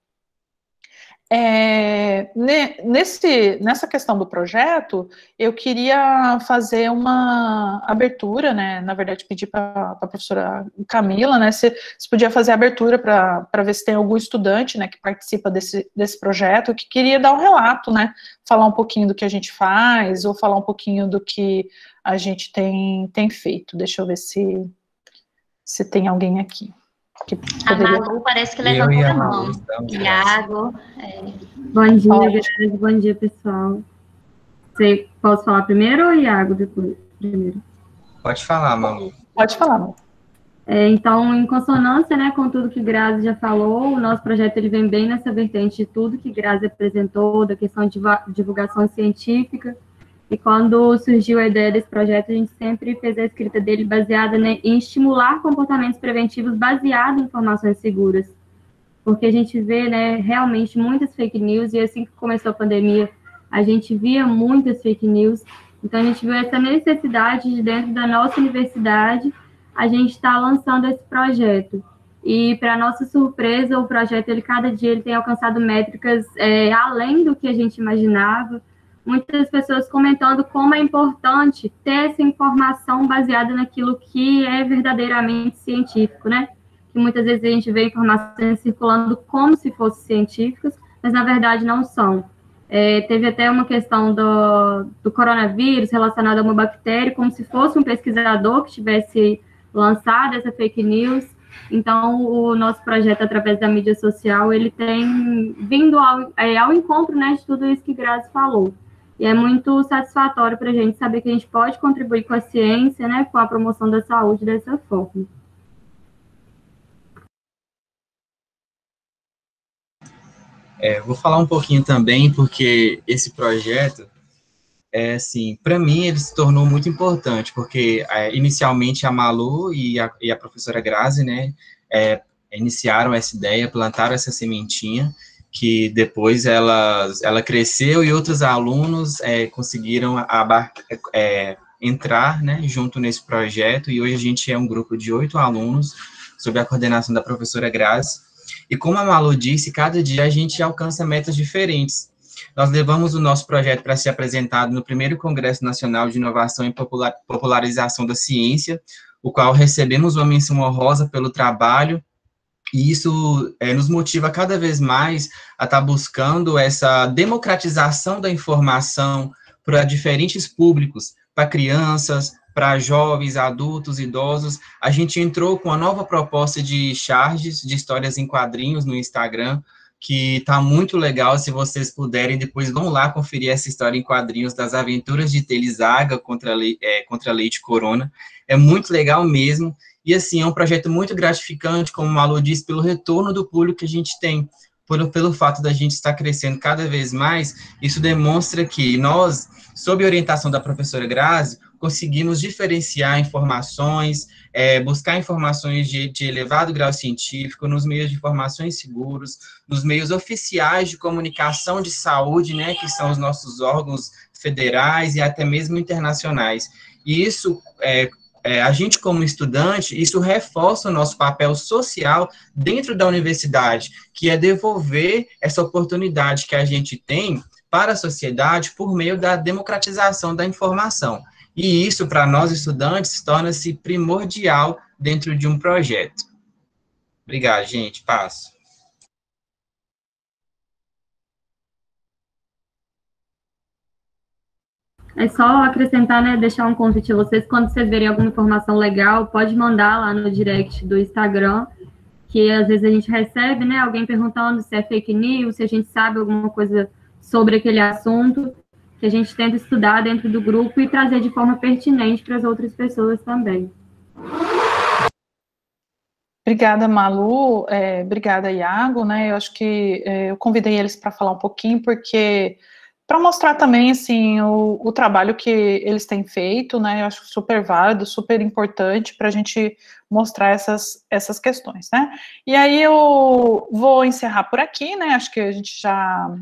Speaker 1: Nessa questão do projeto, eu queria fazer uma abertura, né, na verdade pedir para a professora Camila, né, se podia fazer a abertura para ver se tem algum estudante, né, que participa desse projeto, que queria dar um relato, né, falar um pouquinho do que a gente faz, ou falar um pouquinho do que a gente tem feito. Deixa eu ver se tem alguém aqui. que
Speaker 4: A
Speaker 1: poderia...
Speaker 4: Malu parece que levantou a mão. Iago.
Speaker 5: Bom dia, Grazi. Bom dia, pessoal. Posso falar primeiro ou Iago depois? Primeiro.
Speaker 6: Pode falar, Malu.
Speaker 1: Pode falar, Malu.
Speaker 5: Então, em consonância, né, com tudo que Grazi já falou, o nosso projeto ele vem bem nessa vertente de tudo que Grazi apresentou, da questão de divulgação científica. E quando surgiu a ideia desse projeto, a gente sempre fez a escrita dele baseada, né, em estimular comportamentos preventivos baseados em informações seguras. Porque a gente vê, né, realmente muitas fake news, e assim que começou a pandemia, a gente via muitas fake news. Então, a gente viu essa necessidade de, dentro da nossa universidade, a gente está lançando esse projeto. E, para nossa surpresa, o projeto, cada dia, ele tem alcançado métricas além do que a gente imaginava. Muitas pessoas comentando como é importante ter essa informação baseada naquilo que é verdadeiramente científico, né? Que muitas vezes a gente vê informações circulando como se fossem científicas, mas, na verdade, não são. Teve até uma questão do coronavírus relacionada a uma bactéria, como se fosse um pesquisador que tivesse lançado essa fake news. Então, o nosso projeto, através da mídia social, ele tem vindo ao encontro, né, de tudo isso que Grazi falou. E é muito satisfatório para a gente saber que a gente pode contribuir com a ciência, né, com a promoção da saúde dessa forma.
Speaker 6: Vou falar um pouquinho também, porque esse projeto, assim, para mim ele se tornou muito importante, porque inicialmente a Malu e a professora Grazi, né, iniciaram essa ideia, plantaram essa sementinha, que depois ela cresceu e outros alunos conseguiram entrar, né, junto nesse projeto, e hoje a gente é um grupo de 8 alunos, sob a coordenação da professora Grazi. E como a Malu disse, cada dia a gente alcança metas diferentes. Nós levamos o nosso projeto para ser apresentado no primeiro Congresso Nacional de Inovação e Popularização da Ciência, o qual recebemos uma menção honrosa pelo trabalho, e isso nos motiva cada vez mais a estar buscando essa democratização da informação para diferentes públicos, para crianças, para jovens, adultos, idosos. A gente entrou com a nova proposta de charges, de histórias em quadrinhos no Instagram, que está muito legal. Se vocês puderem, depois vão lá conferir essa história em quadrinhos das aventuras de Telisaga contra Leite Corona. É muito legal mesmo. E, assim, é um projeto muito gratificante, como o Malu disse, pelo retorno do público que a gente tem, pelo fato da gente estar crescendo cada vez mais. Isso demonstra que nós, sob a orientação da professora Grazi, conseguimos diferenciar informações, buscar informações de elevado grau científico nos meios de informações seguros, nos meios oficiais de comunicação de saúde, né, que são os nossos órgãos federais e até mesmo internacionais. E isso, a gente como estudante, isso reforça o nosso papel social dentro da universidade, que é devolver essa oportunidade que a gente tem para a sociedade por meio da democratização da informação. E isso, para nós estudantes, torna-se primordial dentro de um projeto. Obrigado, gente. Passo.
Speaker 5: É só acrescentar, né, deixar um convite a vocês, quando vocês verem alguma informação legal, pode mandar lá no direct do Instagram, que às vezes a gente recebe, né, alguém perguntando se é fake news, se a gente sabe alguma coisa sobre aquele assunto, que a gente tenta estudar dentro do grupo e trazer de forma pertinente para as outras pessoas também.
Speaker 1: Obrigada, Malu, obrigada, Iago, né, eu acho que eu convidei eles para falar um pouquinho, porque para mostrar também, assim, o trabalho que eles têm feito, né, eu acho super válido, super importante para a gente mostrar essas questões, né. E aí eu vou encerrar por aqui, né, acho que a gente já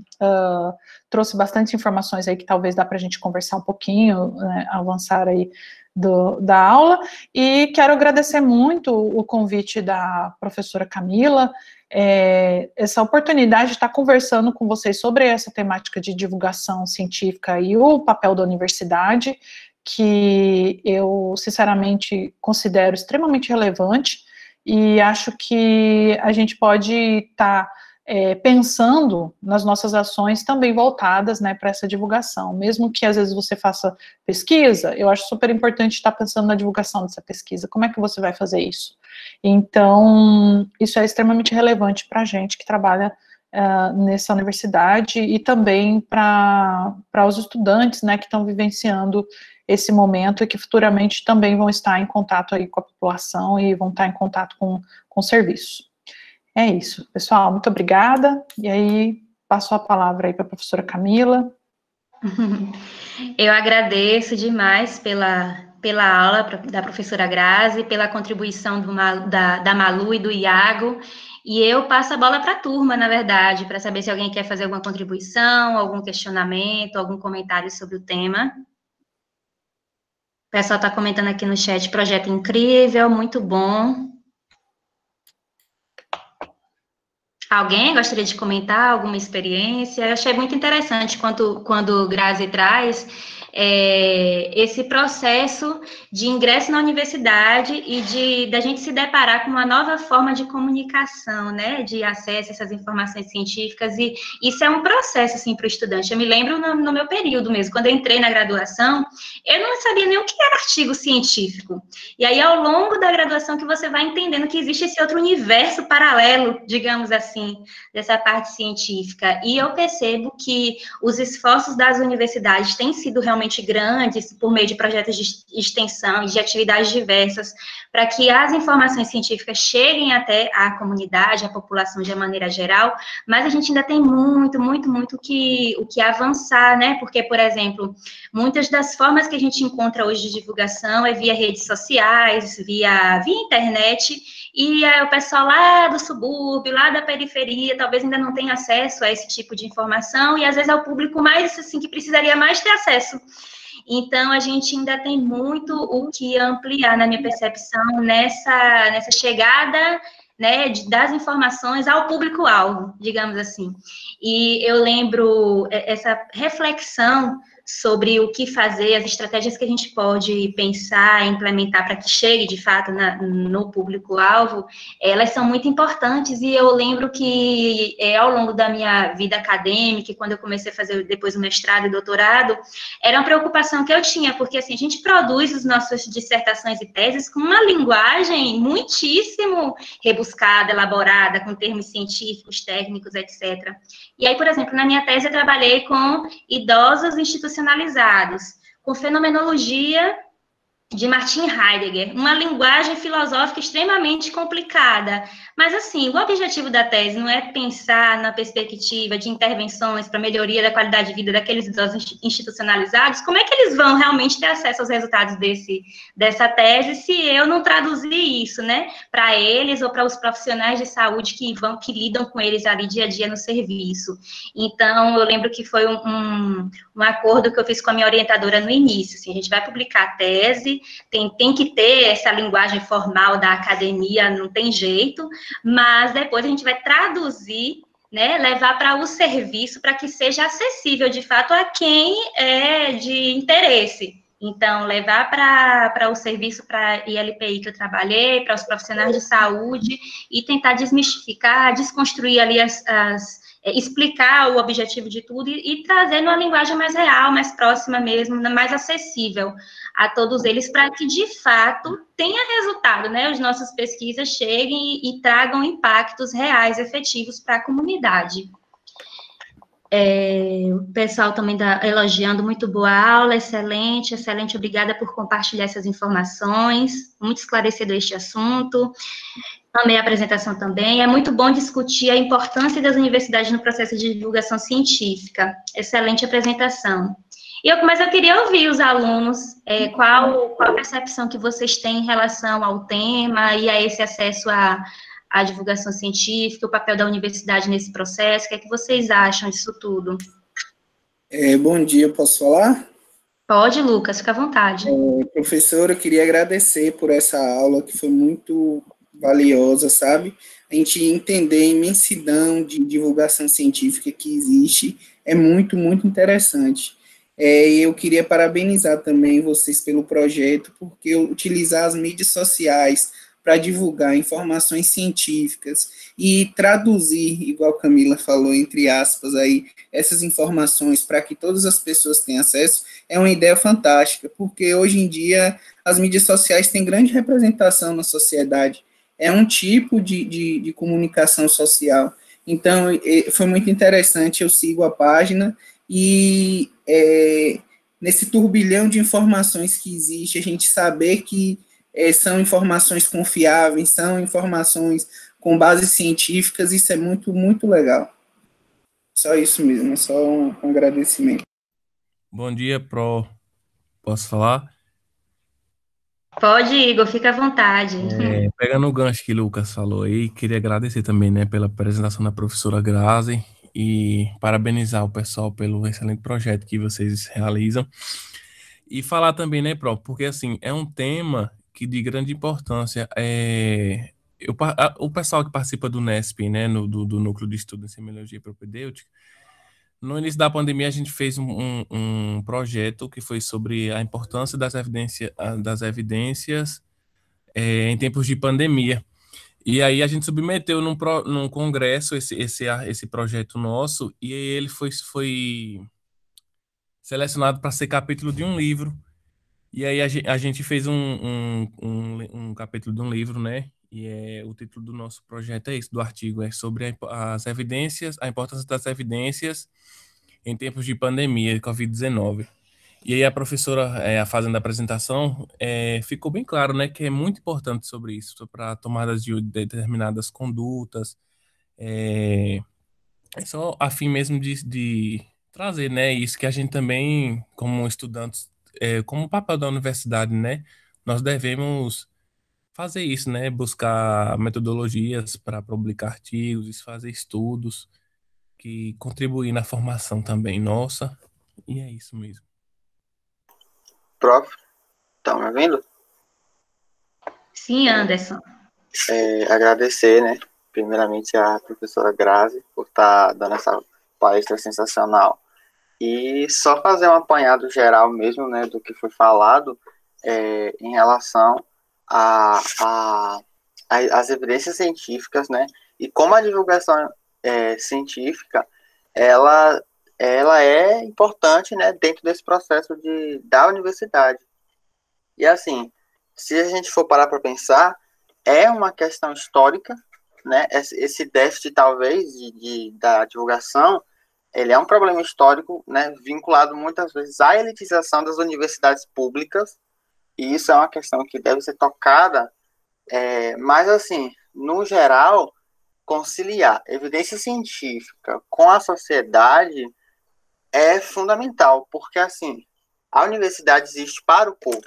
Speaker 1: trouxe bastante informações aí que talvez dá para a gente conversar um pouquinho, né, avançar aí da aula, e quero agradecer muito o convite da professora Camila, essa oportunidade de estar conversando com vocês sobre essa temática de divulgação científica e o papel da universidade, que eu, sinceramente, considero extremamente relevante, e acho que a gente pode estar pensando nas nossas ações também voltadas, né, para essa divulgação. Mesmo que às vezes você faça pesquisa, eu acho super importante estar pensando na divulgação dessa pesquisa. Como é que você vai fazer isso? Então, isso é extremamente relevante para a gente que trabalha nessa universidade e também para os estudantes, né, que estão vivenciando esse momento e que futuramente também vão estar em contato aí com a população e vão estar em contato com o serviço. É isso, pessoal, muito obrigada, e aí passo a palavra aí para a professora Camila.
Speaker 4: Eu agradeço demais pela aula da professora Grazi, pela contribuição da Malu e do Iago, e eu passo a bola para a turma, na verdade, para saber se alguém quer fazer alguma contribuição, algum questionamento, algum comentário sobre o tema. O pessoal está comentando aqui no chat, projeto incrível, muito bom. Alguém gostaria de comentar alguma experiência? Eu achei muito interessante quando Grazi traz esse processo de ingresso na universidade e da gente se deparar com uma nova forma de comunicação, né, de acesso a essas informações científicas, e isso é um processo, assim, para o estudante. Eu me lembro no meu período mesmo, quando eu entrei na graduação, eu não sabia nem o que era artigo científico, e aí ao longo da graduação que você vai entendendo que existe esse outro universo paralelo, digamos assim, dessa parte científica, e eu percebo que os esforços das universidades têm sido realmente grandes, por meio de projetos de extensão e de atividades diversas, para que as informações científicas cheguem até a comunidade, a população de uma maneira geral, mas a gente ainda tem muito o que avançar, né, porque, por exemplo, muitas das formas que a gente encontra hoje de divulgação é via redes sociais, via internet, e o pessoal lá do subúrbio, lá da periferia, talvez ainda não tenha acesso a esse tipo de informação, e às vezes é o público mais, assim, que precisaria mais ter acesso. Então, a gente ainda tem muito o que ampliar, na minha percepção, nessa chegada, né, das informações ao público-alvo, digamos assim. E eu lembro essa reflexão sobre o que fazer, as estratégias que a gente pode pensar, implementar para que chegue, de fato, no público-alvo, elas são muito importantes, e eu lembro que, ao longo da minha vida acadêmica, quando eu comecei a fazer depois o mestrado e doutorado, era uma preocupação que eu tinha, porque, assim, a gente produz as nossas dissertações e teses com uma linguagem muitíssimo rebuscada, elaborada, com termos científicos, técnicos, etc. E aí, por exemplo, na minha tese eu trabalhei com idosos institucionalizados, com fenomenologia de Martin Heidegger, uma linguagem filosófica extremamente complicada. Mas, assim, o objetivo da tese não é pensar na perspectiva de intervenções para melhoria da qualidade de vida daqueles idosos institucionalizados. Como é que eles vão realmente ter acesso aos resultados dessa tese se eu não traduzir isso, né, para eles ou para os profissionais de saúde que lidam com eles ali dia a dia no serviço? Então, eu lembro que foi um acordo que eu fiz com a minha orientadora no início, assim, a gente vai publicar a tese, tem que ter essa linguagem formal da academia, não tem jeito, mas depois a gente vai traduzir, né, levar para o serviço para que seja acessível, de fato, a quem é de interesse. Então, levar para o serviço, para a ILPI que eu trabalhei, para os profissionais de saúde, e tentar desmistificar, desconstruir ali explicar o objetivo de tudo e trazer numa linguagem mais real, mais próxima mesmo, mais acessível a todos eles, para que, de fato, tenha resultado, né? As nossas pesquisas cheguem e tragam impactos reais, efetivos para a comunidade. O pessoal também está elogiando, muito boa aula, excelente, obrigada por compartilhar essas informações, muito esclarecedor este assunto. Amei a apresentação também. É muito bom discutir a importância das universidades no processo de divulgação científica. Excelente apresentação. Mas eu queria ouvir os alunos, qual a percepção que vocês têm em relação ao tema e a esse acesso à divulgação científica, o papel da universidade nesse processo. O que é que vocês acham disso tudo?
Speaker 7: Bom dia, posso falar?
Speaker 4: Pode, Lucas, fica à vontade.
Speaker 7: Professora, eu queria agradecer por essa aula, que foi muito valiosa, sabe? A gente entender a imensidão de divulgação científica que existe é muito interessante. Eu queria parabenizar também vocês pelo projeto, porque utilizar as mídias sociais para divulgar informações científicas e traduzir, igual Camila falou, entre aspas, aí, essas informações para que todas as pessoas tenham acesso, é uma ideia fantástica, porque hoje em dia as mídias sociais têm grande representação na sociedade, é um tipo de comunicação social. Então, foi muito interessante, eu sigo a página e nesse turbilhão de informações que existe, a gente saber que são informações confiáveis, são informações com bases científicas, isso é muito, muito legal. Só isso mesmo, só um agradecimento.
Speaker 3: Bom dia, Pro. Posso falar?
Speaker 4: Pode, Igor, fica à vontade.
Speaker 3: Pegando o gancho que o Lucas falou aí, queria agradecer também, né, pela apresentação da professora Grazi e parabenizar o pessoal pelo excelente projeto que vocês realizam. E falar também, né, Pro, porque assim, é um tema que de grande importância. O pessoal que participa do NESP, né, do Núcleo de Estudo em Semiologia Propedêutica, no início da pandemia, a gente fez um projeto que foi sobre a importância das evidências em tempos de pandemia. E aí a gente submeteu num congresso esse projeto nosso, e ele foi selecionado para ser capítulo de um livro. E aí a gente fez um capítulo de um livro, né? E o título do nosso projeto é esse, do artigo, é sobre as evidências, a importância das evidências em tempos de pandemia de Covid-19. E aí a professora, fazendo a apresentação, ficou bem claro, né, que é muito importante sobre isso, para tomadas de determinadas condutas, só a fim mesmo de trazer, né, isso que a gente também, como estudantes, como papel da universidade, né, nós devemos fazer isso, né, buscar metodologias para publicar artigos, fazer estudos que contribuem na formação também nossa, e é isso mesmo.
Speaker 8: Prof, estão me ouvindo?
Speaker 4: Sim, Anderson.
Speaker 8: Agradecer, né, primeiramente a professora Grazi por estar dando essa palestra sensacional. E só fazer um apanhado geral mesmo, né, do que foi falado em relação às evidências científicas, né, e como a divulgação científica, ela é importante, né, dentro desse processo da universidade. E assim, se a gente for parar para pensar, é uma questão histórica, né, esse déficit talvez da divulgação, ele é um problema histórico, né, vinculado muitas vezes à elitização das universidades públicas, e isso é uma questão que deve ser tocada, mas assim, no geral, conciliar evidência científica com a sociedade é fundamental, porque assim, a universidade existe para o povo.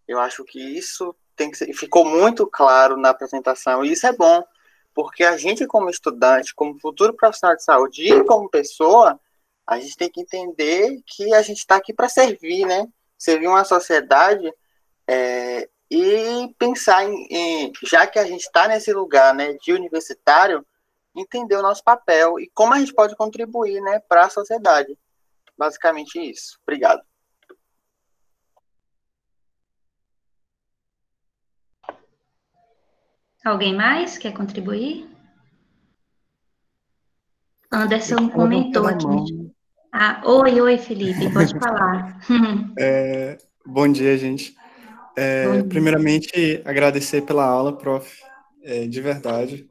Speaker 8: Eu acho que isso ficou muito claro na apresentação, e isso é bom, porque a gente, como estudante, como futuro profissional de saúde e como pessoa, a gente tem que entender que a gente está aqui para servir, né? Servir uma sociedade e pensar já que a gente está nesse lugar, né, de universitário, entender o nosso papel e como a gente pode contribuir, né, para a sociedade. Basicamente isso. Obrigado.
Speaker 4: Alguém mais quer contribuir? Anderson comentou aqui. Oi, Felipe, pode falar.
Speaker 9: Bom dia, gente. Primeiramente, agradecer pela aula, prof. De verdade.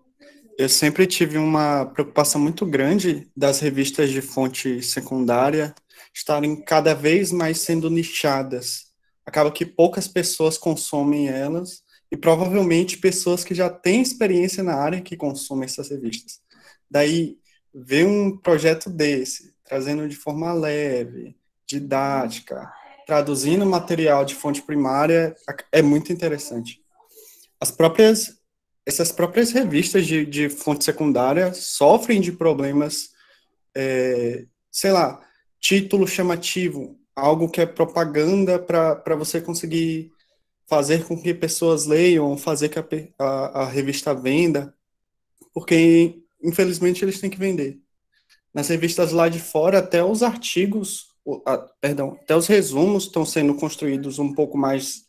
Speaker 9: Eu sempre tive uma preocupação muito grande das revistas de fonte secundária estarem cada vez mais sendo nichadas. Acaba que poucas pessoas consomem elas, e provavelmente pessoas que já têm experiência na área que consomem essas revistas. Daí, ver um projeto desse, trazendo de forma leve, didática, traduzindo material de fonte primária, é muito interessante. Essas próprias revistas de fonte secundária sofrem de problemas, sei lá, título chamativo, algo que é propaganda para você conseguir fazer com que pessoas leiam, fazer que a revista venda, porque, infelizmente, eles têm que vender. Nas revistas lá de fora, até os artigos, até os resumos estão sendo construídos um pouco mais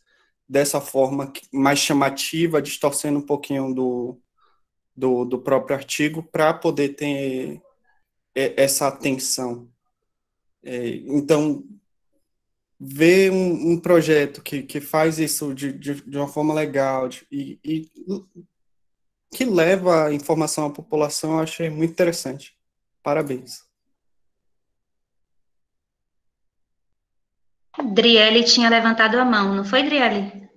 Speaker 9: dessa forma mais chamativa, distorcendo um pouquinho do próprio artigo, para poder ter essa atenção. Então, ver um projeto que faz isso de uma forma legal e que leva a informação à população, eu achei muito interessante. Parabéns.
Speaker 4: Driele tinha levantado a mão, não foi, Driele?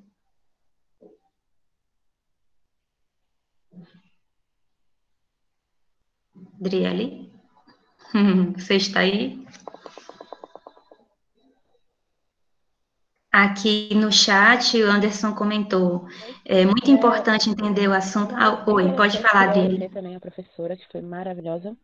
Speaker 4: Driele? Você está aí? Aqui no chat, o Anderson comentou, é muito importante entender o assunto. Oi, pode falar, Driele.
Speaker 10: Também a professora, que foi maravilhosa.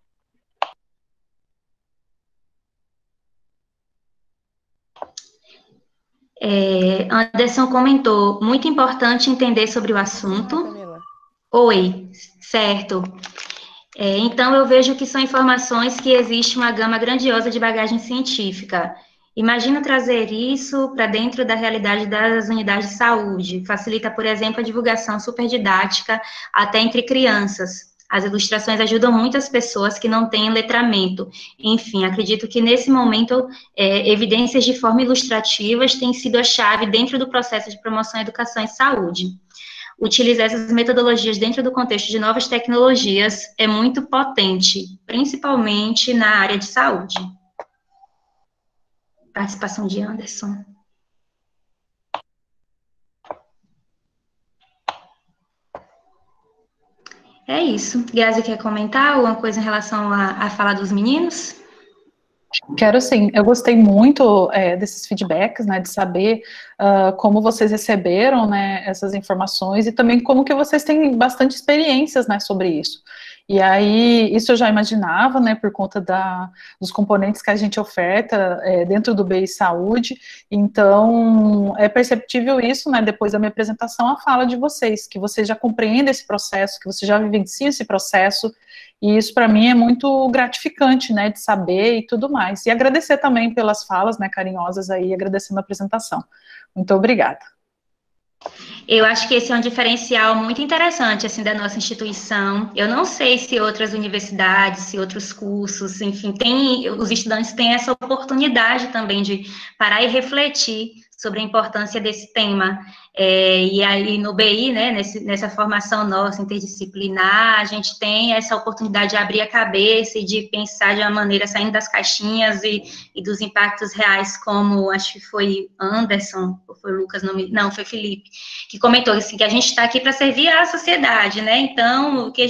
Speaker 4: Anderson comentou, muito importante entender sobre o assunto. Oi, certo. Então, eu vejo que são informações que existe uma gama grandiosa de bagagem científica. Imagina trazer isso para dentro da realidade das unidades de saúde. Facilita, por exemplo, a divulgação superdidática até entre crianças. As ilustrações ajudam muitas pessoas que não têm letramento. Enfim, acredito que nesse momento, evidências de forma ilustrativas têm sido a chave dentro do processo de promoção à educação e saúde. Utilizar essas metodologias dentro do contexto de novas tecnologias é muito potente, principalmente na área de saúde. Participação de Anderson. É isso. Grazi, quer comentar alguma coisa em relação à fala dos meninos?
Speaker 1: Quero sim, eu gostei muito desses feedbacks, né, de saber como vocês receberam, né, essas informações e também como que vocês têm bastante experiências, né, sobre isso. E aí, isso eu já imaginava, né, por conta dos componentes que a gente oferta dentro do BI Saúde, então é perceptível isso, né, depois da minha apresentação, a fala de vocês, que vocês já compreendem esse processo, que vocês já vivenciam esse processo, e isso para mim é muito gratificante, né, de saber e tudo mais. E agradecer também pelas falas, né, carinhosas aí, agradecendo a apresentação. Muito obrigada.
Speaker 4: Eu acho que esse é um diferencial muito interessante, assim, da nossa instituição. Eu não sei se outras universidades, se outros cursos, enfim, os estudantes têm essa oportunidade também de parar e refletir sobre a importância desse tema. E aí, no BI, né, nessa formação nossa interdisciplinar, a gente tem essa oportunidade de abrir a cabeça e de pensar de uma maneira saindo das caixinhas e dos impactos reais, como acho que foi Anderson, ou foi Lucas, não, foi Felipe, que comentou assim, que a gente está aqui para servir à sociedade, né? Então, o que a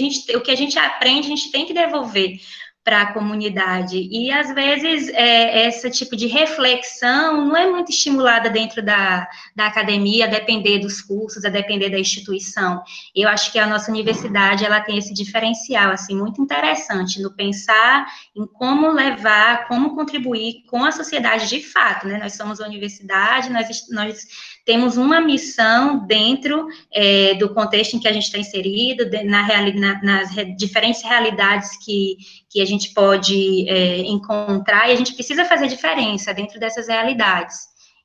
Speaker 4: gente aprende, a gente tem que devolver para a comunidade. E, às vezes, esse tipo de reflexão não é muito estimulada dentro da academia, a depender dos cursos, a depender da instituição. Eu acho que a nossa universidade, ela tem esse diferencial, assim, muito interessante, no pensar em como levar, como contribuir com a sociedade de fato, né? Nós somos uma universidade, nós temos uma missão dentro do contexto em que a gente está inserido, nas diferentes realidades que a gente pode encontrar, e a gente precisa fazer diferença dentro dessas realidades.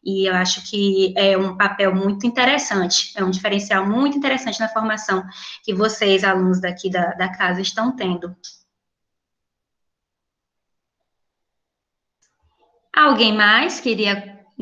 Speaker 4: E eu acho que é um papel muito interessante, é um diferencial muito interessante na formação que vocês, alunos daqui da casa, estão tendo. Alguém mais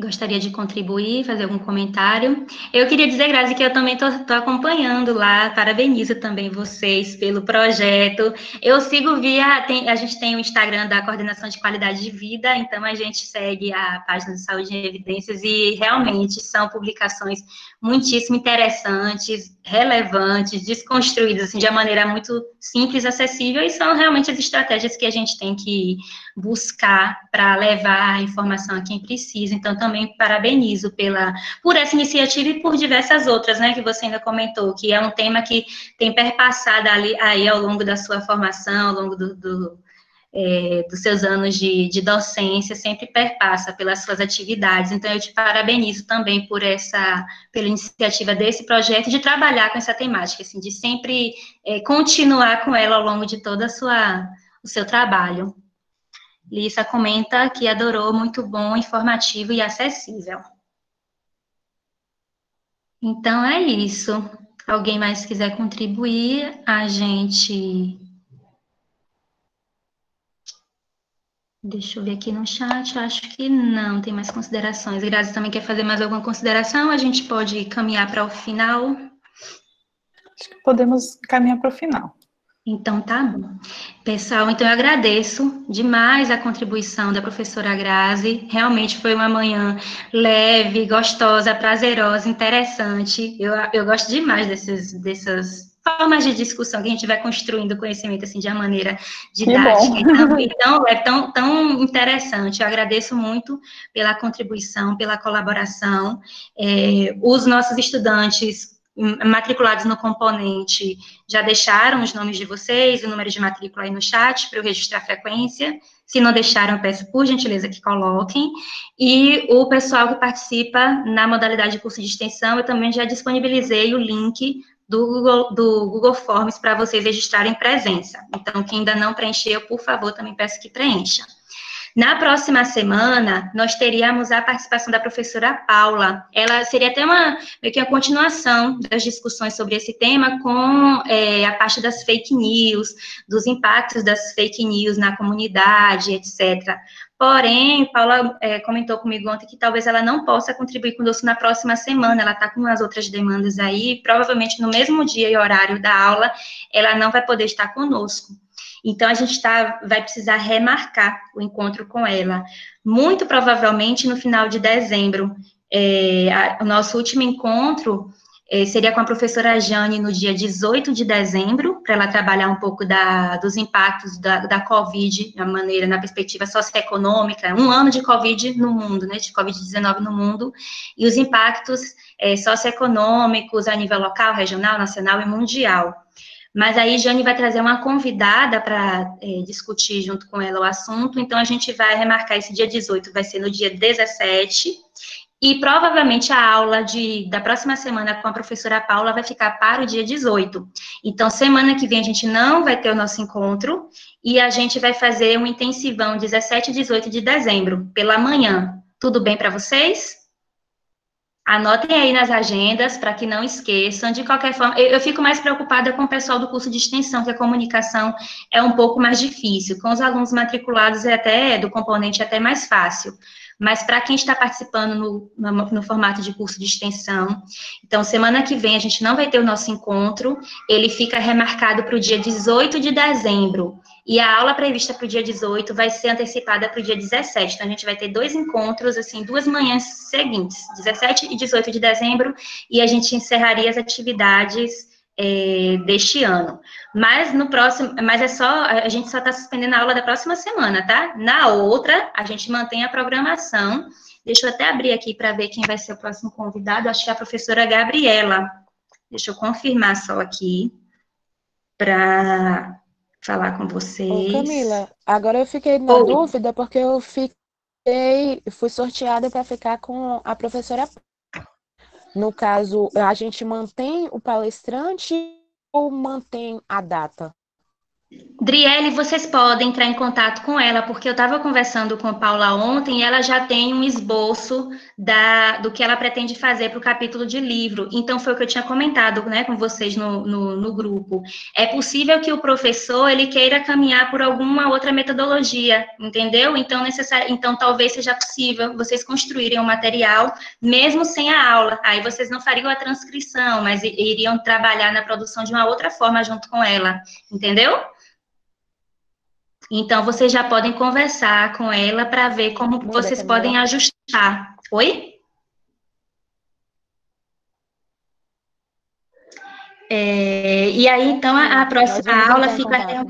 Speaker 4: gostaria de contribuir, fazer algum comentário? Eu queria dizer, Grazi, que eu também estou acompanhando lá, parabenizo também vocês pelo projeto. Eu sigo a gente tem o Instagram da Coordenação de Qualidade de Vida, então a gente segue a página de Saúde em Evidências e realmente são publicações muitíssimo interessantes, relevantes, desconstruídas assim, de uma maneira muito simples, acessível, e são realmente as estratégias que a gente tem que buscar para levar a informação a quem precisa. Então, também parabenizo por essa iniciativa e por diversas outras, né, que você ainda comentou, que é um tema que tem perpassado aí ao longo da sua formação, ao longo dos seus anos de docência, sempre perpassa pelas suas atividades. Então, eu te parabenizo também pela iniciativa desse projeto, de trabalhar com essa temática, assim, de sempre continuar com ela ao longo de todo o seu trabalho. Lissa comenta que adorou, muito bom, informativo e acessível. Então, é isso. Alguém mais quiser contribuir, a gente... Deixa eu ver aqui no chat, acho que não, tem mais considerações. Grazi também quer fazer mais alguma consideração? A gente pode caminhar para o final?
Speaker 1: Acho que podemos caminhar para o final.
Speaker 4: Então, tá bom. Pessoal, então eu agradeço demais a contribuição da professora Grazi. Realmente foi uma manhã leve, gostosa, prazerosa, interessante. Eu gosto demais dessas formas de discussão que a gente vai construindo conhecimento assim de uma maneira didática. Então, é tão interessante. Eu agradeço muito pela contribuição, pela colaboração. Os nossos estudantes matriculados no componente já deixaram os nomes de vocês, o número de matrícula aí no chat para eu registrar a frequência. Se não deixaram, eu peço por gentileza que coloquem. E o pessoal que participa na modalidade de curso de extensão, eu também já disponibilizei o link do Google Forms para vocês registrarem presença. Então, quem ainda não preencheu, por favor, também peço que preencha. Na próxima semana, nós teríamos a participação da professora Paula. Ela seria até meio que uma continuação das discussões sobre esse tema com a parte das fake news, dos impactos das fake news na comunidade, etc. Porém, Paula comentou comigo ontem que talvez ela não possa contribuir conosco na próxima semana, ela está com umas outras demandas aí, provavelmente no mesmo dia e horário da aula, ela não vai poder estar conosco. Então, a gente vai precisar remarcar o encontro com ela. Muito provavelmente no final de dezembro. O nosso último encontro seria com a professora Jane no dia 18 de dezembro, para ela trabalhar um pouco dos impactos da Covid, na perspectiva socioeconômica, um ano de Covid no mundo, né, de Covid-19 no mundo, e os impactos socioeconômicos a nível local, regional, nacional e mundial. Mas aí, Jane vai trazer uma convidada para discutir junto com ela o assunto, então a gente vai remarcar esse dia 18, vai ser no dia 17, e provavelmente a aula da próxima semana com a professora Paula vai ficar para o dia 18. Então, semana que vem a gente não vai ter o nosso encontro, e a gente vai fazer um intensivão 17 e 18 de dezembro, pela manhã. Tudo bem para vocês? Anotem aí nas agendas, para que não esqueçam. De qualquer forma, eu fico mais preocupada com o pessoal do curso de extensão, que a comunicação é um pouco mais difícil. Com os alunos matriculados, do componente é até mais fácil. Mas para quem está participando no formato de curso de extensão, então, semana que vem a gente não vai ter o nosso encontro, ele fica remarcado para o dia 18 de dezembro. E a aula prevista para o dia 18 vai ser antecipada para o dia 17. Então, a gente vai ter 2 encontros, assim, 2 manhãs seguintes, 17 e 18 de dezembro, e a gente encerraria as atividades deste ano. Mas no próximo, a gente só está suspendendo a aula da próxima semana, tá? Na outra, a gente mantém a programação. Deixa eu até abrir aqui para ver quem vai ser o próximo convidado. Acho que é a professora Gabriela. Deixa eu confirmar só aqui para falar com vocês.
Speaker 10: Ô, Camila, agora eu fiquei na dúvida porque eu fui sorteada para ficar com a professora. No caso, a gente mantém o palestrante ou mantém a data?
Speaker 4: Driele, vocês podem entrar em contato com ela, porque eu estava conversando com a Paula ontem e ela já tem um esboço do que ela pretende fazer para o capítulo de livro. Então, foi o que eu tinha comentado, né, com vocês no grupo. É possível que o professor ele queira caminhar por alguma outra metodologia, entendeu? Então, talvez seja possível vocês construírem um material, mesmo sem a aula. Aí vocês não fariam a transcrição, mas iriam trabalhar na produção de uma outra forma junto com ela, entendeu? Então, vocês já podem conversar com ela para ver como vocês podem ajustar. Oi? E aí, então, a próxima aula fica...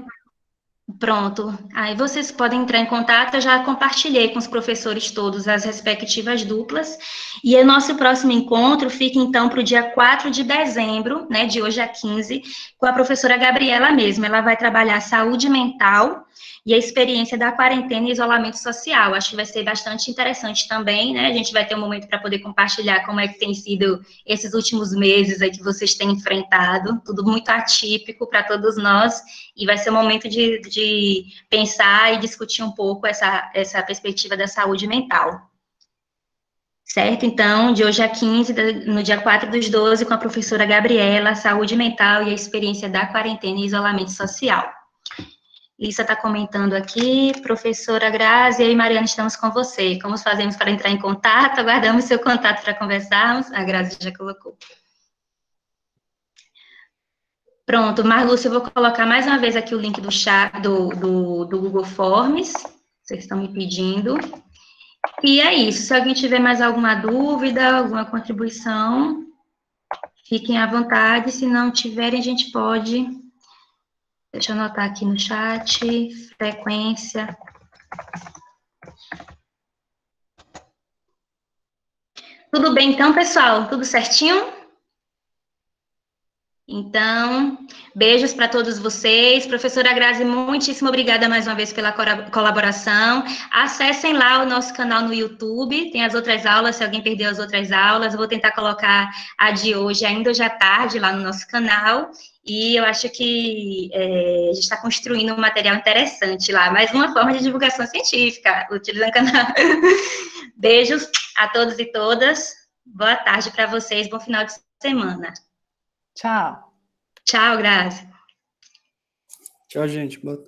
Speaker 4: Pronto. Aí vocês podem entrar em contato, eu já compartilhei com os professores todos as respectivas duplas, e o nosso próximo encontro fica, então, para o dia 4 de dezembro, né, de hoje a 15, com a professora Gabriela mesmo. Ela vai trabalhar saúde mental e a experiência da quarentena e isolamento social. Acho que vai ser bastante interessante também, né? A gente vai ter um momento para poder compartilhar como é que tem sido esses últimos meses aí que vocês têm enfrentado, tudo muito atípico para todos nós, e vai ser um momento de pensar e discutir um pouco essa perspectiva da saúde mental. certo? Então, de hoje a 15, no dia 4/12, com a professora Gabriela, Saúde Mental e a Experiência da Quarentena e Isolamento Social. Lisa está comentando aqui, professora Grazi e Mariana, estamos com você. Como fazemos para entrar em contato? Aguardamos seu contato para conversarmos. A Grazi já colocou. Pronto, Marlúcia, eu vou colocar mais uma vez aqui o link do chat, do Google Forms, vocês estão me pedindo. E é isso, se alguém tiver mais alguma dúvida, alguma contribuição, fiquem à vontade, se não tiverem, a gente pode... Deixa eu anotar aqui no chat, frequência. Tudo bem, então, pessoal? Tudo certinho? Então, beijos para todos vocês. Professora Grazi, muitíssimo obrigada mais uma vez pela colaboração. Acessem lá o nosso canal no YouTube, tem as outras aulas, se alguém perdeu as outras aulas, eu vou tentar colocar a de hoje, ainda hoje à tarde, lá no nosso canal. E eu acho que a gente está construindo um material interessante lá, mais uma forma de divulgação científica, utilizando o canal. Beijos a todos e todas. Boa tarde para vocês, bom final de semana.
Speaker 1: Tchau.
Speaker 4: Tchau, Grazi.
Speaker 9: Tchau, gente. Boa